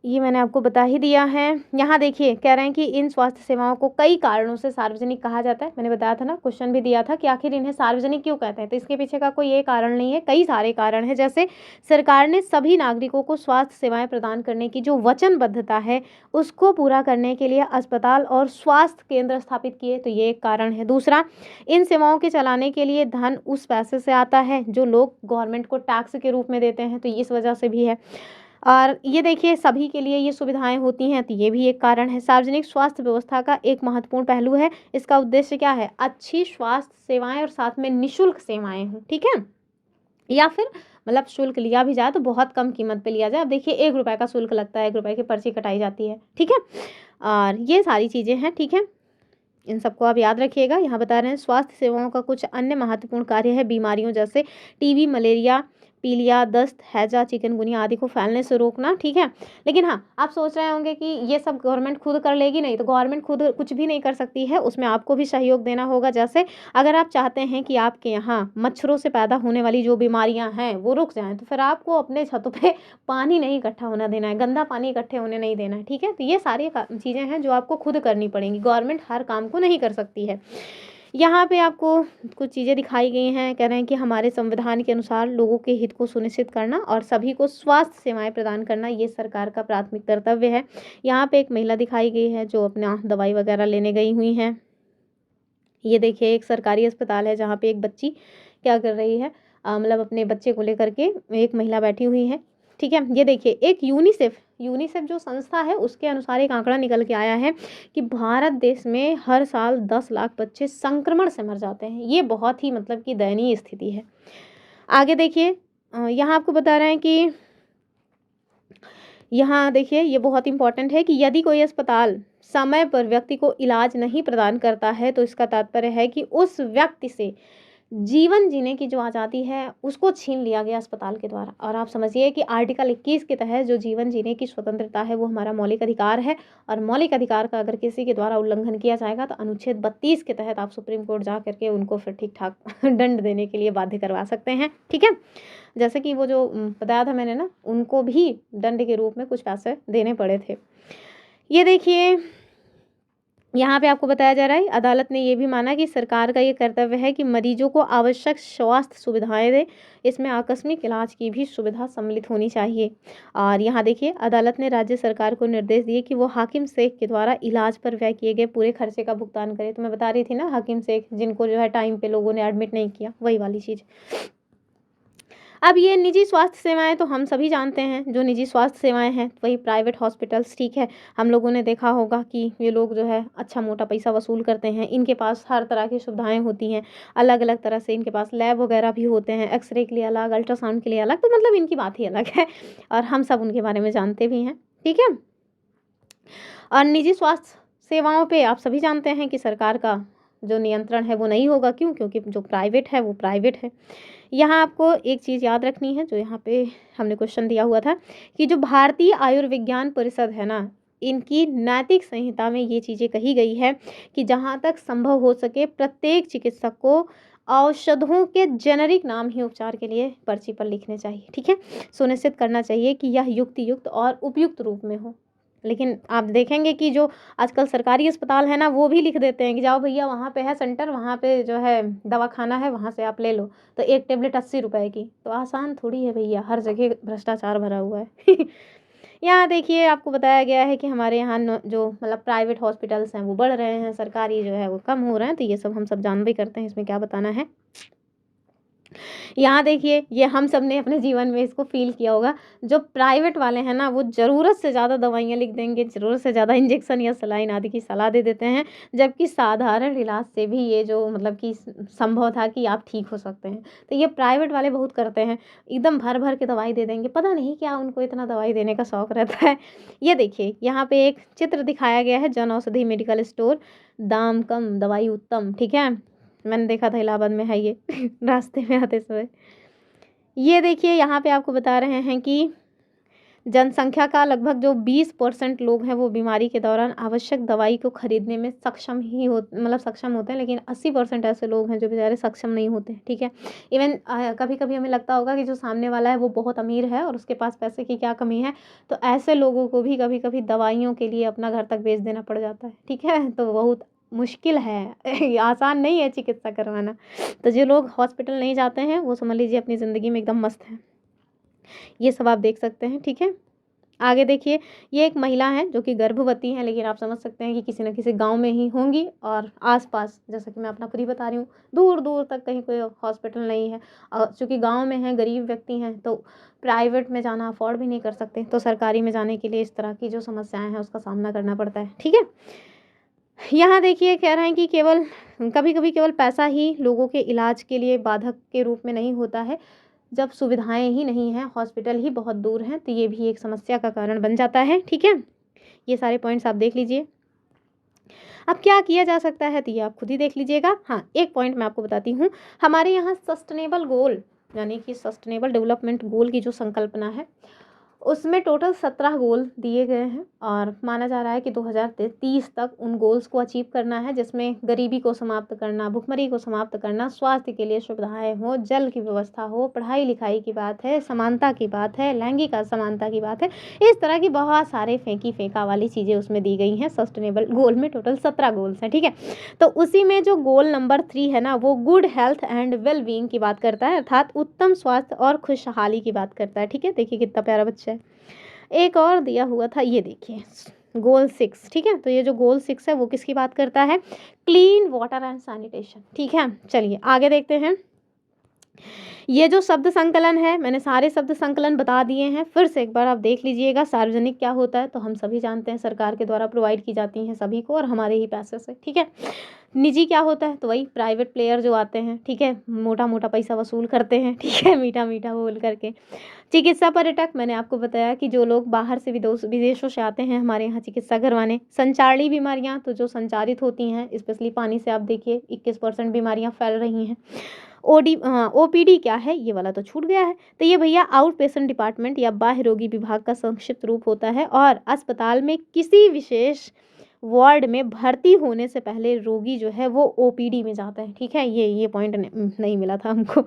ये मैंने आपको बता ही दिया है। यहाँ देखिए कह रहे हैं कि इन स्वास्थ्य सेवाओं को कई कारणों से सार्वजनिक कहा जाता है। मैंने बताया था ना, क्वेश्चन भी दिया था कि आखिर इन्हें सार्वजनिक क्यों कहते हैं, तो इसके पीछे का कोई एक कारण नहीं है, कई सारे कारण हैं। जैसे सरकार ने सभी नागरिकों को स्वास्थ्य सेवाएं प्रदान करने की जो वचनबद्धता है उसको पूरा करने के लिए अस्पताल और स्वास्थ्य केंद्र स्थापित किए, तो ये एक कारण है। दूसरा, इन सेवाओं के चलाने के लिए धन उस पैसे से आता है जो लोग गवर्नमेंट को टैक्स के रूप में देते हैं, तो इस वजह से भी है। और ये देखिए सभी के लिए ये सुविधाएं होती हैं, तो ये भी एक कारण है। सार्वजनिक स्वास्थ्य व्यवस्था का एक महत्वपूर्ण पहलू है, इसका उद्देश्य क्या है, अच्छी स्वास्थ्य सेवाएं और साथ में निःशुल्क सेवाएं हों। ठीक है, या फिर मतलब शुल्क लिया भी जाए तो बहुत कम कीमत पे लिया जाए। अब देखिए 1 रुपये का शुल्क लगता है, 1 रुपये की पर्ची कटाई जाती है। ठीक है, और ये सारी चीज़ें हैं। ठीक है, इन सबको आप याद रखिएगा। यहाँ बता रहे हैं स्वास्थ्य सेवाओं का कुछ अन्य महत्वपूर्ण कार्य है बीमारियों जैसे टीबी, मलेरिया, पीलिया, दस्त, हैजा, चिकनगुनिया आदि को फैलने से रोकना। ठीक है, लेकिन हाँ आप सोच रहे होंगे कि ये सब गवर्नमेंट खुद कर लेगी, नहीं, तो गवर्नमेंट खुद कुछ भी नहीं कर सकती है, उसमें आपको भी सहयोग देना होगा। जैसे अगर आप चाहते हैं कि आपके यहाँ मच्छरों से पैदा होने वाली जो बीमारियाँ हैं वो रुक जाएँ, तो फिर आपको अपने छतों पर पानी नहीं इकट्ठा होना देना है, गंदा पानी इकट्ठे होने नहीं देना है। ठीक है, तो ये सारी चीज़ें हैं जो आपको खुद करनी पड़ेंगी, गवर्नमेंट हर काम को नहीं कर सकती है। यहाँ पे आपको कुछ चीज़ें दिखाई गई हैं, कह रहे हैं कि हमारे संविधान के अनुसार लोगों के हित को सुनिश्चित करना और सभी को स्वास्थ्य सेवाएं प्रदान करना ये सरकार का प्राथमिक कर्तव्य है। यहाँ पे एक महिला दिखाई गई है जो अपना दवाई वगैरह लेने गई हुई हैं। ये देखिए एक सरकारी अस्पताल है जहाँ पे एक बच्ची क्या कर रही है, मतलब अपने बच्चे को लेकर के एक महिला बैठी हुई है। ठीक है, ये देखिए एक यूनिसेफ यूनिसेफ जो संस्था है उसके अनुसार एक आंकड़ा निकल के आया है कि भारत देश में हर साल 10 लाख बच्चे संक्रमण से मर जाते हैं। ये बहुत ही मतलब कि दयनीय स्थिति है। आगे देखिए यहाँ आपको बता रहे हैं कि यहाँ देखिए ये बहुत इंपॉर्टेंट है कि यदि कोई अस्पताल समय पर व्यक्ति को इलाज नहीं प्रदान करता है तो इसका तात्पर्य है कि उस व्यक्ति से जीवन जीने की जो आज़ादी है उसको छीन लिया गया अस्पताल के द्वारा। और आप समझिए कि आर्टिकल 21 के तहत जो जीवन जीने की स्वतंत्रता है वो हमारा मौलिक अधिकार है, और मौलिक अधिकार का अगर किसी के द्वारा उल्लंघन किया जाएगा तो अनुच्छेद 32 के तहत आप सुप्रीम कोर्ट जा करके उनको फिर ठीक ठाक दंड देने के लिए बाध्य करवा सकते हैं। ठीक है, जैसे कि वो जो बताया था मैंने ना, उनको भी दंड के रूप में कुछ पैसे देने पड़े थे। ये देखिए यहाँ पे आपको बताया जा रहा है अदालत ने ये भी माना कि सरकार का ये कर्तव्य है कि मरीजों को आवश्यक स्वास्थ्य सुविधाएं दे, इसमें आकस्मिक इलाज की भी सुविधा सम्मिलित होनी चाहिए। और यहाँ देखिए अदालत ने राज्य सरकार को निर्देश दिए कि वो हाकिम शेख के द्वारा इलाज पर व्यय किए गए पूरे खर्चे का भुगतान करे। तो मैं बता रही थी ना हाकिम शेख जिनको जो है टाइम पे लोगों ने एडमिट नहीं किया, वही वाली चीज़। अब ये निजी स्वास्थ्य सेवाएं तो हम सभी जानते हैं, जो निजी स्वास्थ्य सेवाएं हैं वही प्राइवेट हॉस्पिटल्स। ठीक है, हम लोगों ने देखा होगा कि ये लोग जो है अच्छा मोटा पैसा वसूल करते हैं। इनके पास हर तरह की सुविधाएं होती हैं, अलग अलग तरह से इनके पास लैब वगैरह भी होते हैं, एक्सरे के लिए अलग, अल्ट्रासाउंड के लिए अलग, तो मतलब इनकी बात ही अलग है और हम सब उनके बारे में जानते भी हैं। ठीक है, और निजी स्वास्थ्य सेवाओं पे आप सभी जानते हैं कि सरकार का जो नियंत्रण है वो नहीं होगा। क्यों? क्योंकि जो प्राइवेट है वो प्राइवेट है। यहाँ आपको एक चीज़ याद रखनी है, जो यहाँ पे हमने क्वेश्चन दिया हुआ था कि जो भारतीय आयुर्विज्ञान परिषद है ना, इनकी नैतिक संहिता में ये चीज़ें कही गई है कि जहाँ तक संभव हो सके प्रत्येक चिकित्सक को औषधों के जेनरिक नाम ही उपचार के लिए पर्ची पर लिखने चाहिए। ठीक है, सुनिश्चित करना चाहिए कि यह युक्त और उपयुक्त रूप में हो। लेकिन आप देखेंगे कि जो आजकल सरकारी अस्पताल है ना, वो भी लिख देते हैं कि जाओ भैया वहाँ पे है सेंटर, वहाँ पे जो है दवाखाना है, वहाँ से आप ले लो, तो एक टेबलेट 80 रुपए की। तो आसान थोड़ी है भैया, हर जगह भ्रष्टाचार भरा हुआ है यहाँ देखिए आपको बताया गया है कि हमारे यहाँ जो मतलब प्राइवेट हॉस्पिटल्स हैं वो बढ़ रहे हैं, सरकारी जो है वो कम हो रहे हैं। तो ये सब हम सब जान भी करते हैं, इसमें क्या बताना है। यहाँ देखिए ये हम सब ने अपने जीवन में इसको फ़ील किया होगा। जो प्राइवेट वाले हैं ना, वो ज़रूरत से ज़्यादा दवाइयाँ लिख देंगे, ज़रूरत से ज़्यादा इंजेक्शन या सलाइन आदि की सलाह दे देते हैं, जबकि साधारण इलाज से भी ये जो मतलब कि संभव था कि आप ठीक हो सकते हैं। तो ये प्राइवेट वाले बहुत करते हैं, एकदम भर-भर के दवाई दे देंगे, पता नहीं क्या उनको इतना दवाई देने का शौक रहता है। ये देखिए यहाँ पे एक चित्र दिखाया गया है, जन औषधि मेडिकल स्टोर, दाम कम दवाई उत्तम। ठीक है, मैंने देखा था इलाहाबाद में है ये रास्ते में आते समय। ये देखिए यहाँ पे आपको बता रहे हैं कि जनसंख्या का लगभग जो 20% लोग हैं वो बीमारी के दौरान आवश्यक दवाई को खरीदने में सक्षम ही हो मतलब सक्षम होते हैं, लेकिन 80% ऐसे लोग हैं जो बेचारे सक्षम नहीं होते हैं। ठीक है, इवन कभी कभी हमें लगता होगा कि जो सामने वाला है वो बहुत अमीर है और उसके पास पैसे की क्या कमी है, तो ऐसे लोगों को भी कभी कभी दवाइयों के लिए अपना घर तक भेज देना पड़ जाता है। ठीक है, तो बहुत मुश्किल है आसान नहीं है चिकित्सा करवाना। तो जो लोग हॉस्पिटल नहीं जाते हैं वो समझ लीजिए अपनी ज़िंदगी में एकदम मस्त हैं। ये सब आप देख सकते हैं। ठीक है, आगे देखिए ये एक महिला है जो कि गर्भवती है, लेकिन आप समझ सकते हैं कि किसी न किसी गांव में ही होंगी और आसपास, जैसा कि मैं अपना खुद ही बता रही हूँ, दूर दूर तक कहीं कोई हॉस्पिटल नहीं है। चूँकि गांव में है, गरीब व्यक्ति हैं, तो प्राइवेट में जाना अफोर्ड भी नहीं कर सकते, तो सरकारी में जाने के लिए इस तरह की जो समस्याएं हैं उसका सामना करना पड़ता है। ठीक है, यहाँ देखिए कह रहे हैं कि केवल कभी कभी केवल पैसा ही लोगों के इलाज के लिए बाधक के रूप में नहीं होता है। जब सुविधाएं ही नहीं हैं, हॉस्पिटल ही बहुत दूर हैं, तो ये भी एक समस्या का कारण बन जाता है। ठीक है, ये सारे पॉइंट्स आप देख लीजिए। अब क्या किया जा सकता है तो ये आप खुद ही देख लीजिएगा। हाँ, एक पॉइंट मैं आपको बताती हूँ, हमारे यहाँ सस्टेनेबल गोल यानी कि सस्टेनेबल डेवलपमेंट गोल की जो संकल्पना है उसमें टोटल 17 गोल दिए गए हैं और माना जा रहा है कि 2030 तक उन गोल्स को अचीव करना है, जिसमें गरीबी को समाप्त करना, भुखमरी को समाप्त करना, स्वास्थ्य के लिए सुविधाएं हो, जल की व्यवस्था हो, पढ़ाई लिखाई की बात है, समानता की बात है, लैंगिक असमानता की बात है। इस तरह की बहुत सारे फेंकी फेंका वाली चीज़ें उसमें दी गई हैं। सस्टेनेबल गोल में टोटल 17 गोल्स हैं, ठीक है। तो उसी में जो गोल नंबर 3 है ना, वो good health and well being की बात करता है, अर्थात उत्तम स्वास्थ्य और खुशहाली की बात करता है, ठीक है। देखिए कितना प्यारा बच्चा है। एक और दिया हुआ था, ये देखिए गोल 6, ठीक है। तो ये जो गोल 6 है वो किसकी बात करता है? क्लीन वाटर एंड सैनिटेशन, ठीक है। चलिए आगे देखते हैं। ये जो शब्द संकलन है, मैंने सारे शब्द संकलन बता दिए हैं, फिर से एक बार आप देख लीजिएगा। सार्वजनिक क्या होता है? तो हम सभी जानते हैं, सरकार के द्वारा प्रोवाइड की जाती हैं सभी को और हमारे ही पैसे से, ठीक है। निजी क्या होता है? तो वही प्राइवेट प्लेयर जो आते हैं, ठीक है, मोटा मोटा पैसा वसूल करते हैं, ठीक है, मीठा मीठा बोल करके। चिकित्सा पर्यटक, मैंने आपको बताया कि जो लोग बाहर से विदेशों से आते हैं हमारे यहाँ चिकित्सा करवाने। संचारी बीमारियाँ, तो जो संचारित होती हैं, स्पेशली पानी से, आप देखिए 21% बीमारियाँ फैल रही हैं। ओपीडी क्या है? ये वाला तो छूट गया है। तो ये भैया आउट पेशेंट डिपार्टमेंट या बाह्य रोगी विभाग का संक्षिप्त रूप होता है और अस्पताल में किसी विशेष वार्ड में भर्ती होने से पहले रोगी जो है वो ओपीडी में जाता है, ठीक है। ये पॉइंट नहीं मिला था हमको।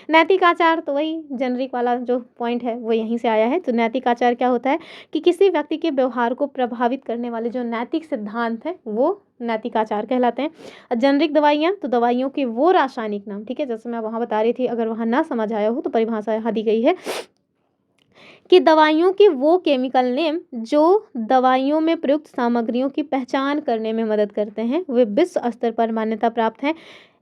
नैतिक आचार, तो वही जेनरिक वाला जो पॉइंट है वो यहीं से आया है। तो नैतिक आचार क्या होता है कि किसी व्यक्ति के व्यवहार को प्रभावित करने वाले जो नैतिक सिद्धांत हैं वो नैतिक आचार कहलाते हैं। जेनरिक दवाइयाँ, तो दवाइयों के वो रासायनिक नाम, ठीक है, जैसे मैं वहाँ बता रही थी, अगर वहाँ ना समझ आया हो तो परिभाषा यहाँ दी गई है कि दवाइयों के वो केमिकल नेम जो दवाइयों में प्रयुक्त सामग्रियों की पहचान करने में मदद करते हैं, वे विश्व स्तर पर मान्यता प्राप्त हैं।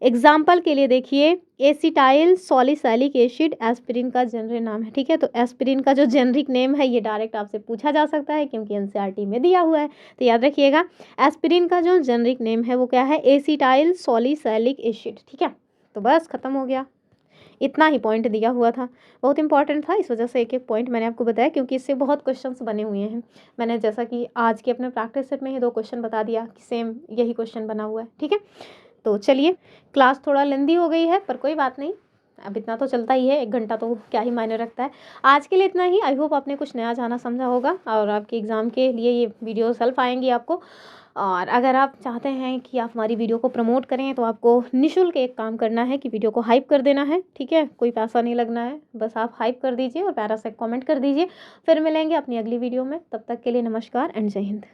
एग्जाम्पल के लिए देखिए, एसिटाइल सॉलिसैलिक एसिड एस्पिरिन का जेनरिक नाम है, ठीक है। तो एस्पिरिन का जो जेनरिक नेम है ये डायरेक्ट आपसे पूछा जा सकता है क्योंकि एनसीईआरटी में दिया हुआ है, तो याद रखिएगा एस्पिरिन का जो जेनरिक नेम है वो क्या है? एसिटाइल सॉलिसैलिक एसिड, ठीक है। तो बस खत्म हो गया, इतना ही पॉइंट दिया हुआ था, बहुत इंपॉर्टेंट था, इस वजह से एक एक पॉइंट मैंने आपको बताया क्योंकि इससे बहुत क्वेश्चंस बने हुए हैं। मैंने जैसा कि आज के अपने प्रैक्टिस सेट में ही 2 क्वेश्चन बता दिया कि सेम यही क्वेश्चन बना हुआ है, ठीक है। तो चलिए, क्लास थोड़ा लेंदी हो गई है पर कोई बात नहीं, अब इतना तो चलता ही है, 1 घंटा तो क्या ही मायने रखता है। आज के लिए इतना ही। आई होप आपने कुछ नया जाना समझा होगा और आपके एग्ज़ाम के लिए ये वीडियोस हेल्प आएंगी आपको। और अगर आप चाहते हैं कि आप हमारी वीडियो को प्रमोट करें तो आपको निःशुल्क एक काम करना है कि वीडियो को हाइप कर देना है, ठीक है। कोई पैसा नहीं लगना है, बस आप हाइप कर दीजिए और प्यारा सा कमेंट कर दीजिए। फिर मिलेंगे अपनी अगली वीडियो में, तब तक के लिए नमस्कार एंड जय हिंद।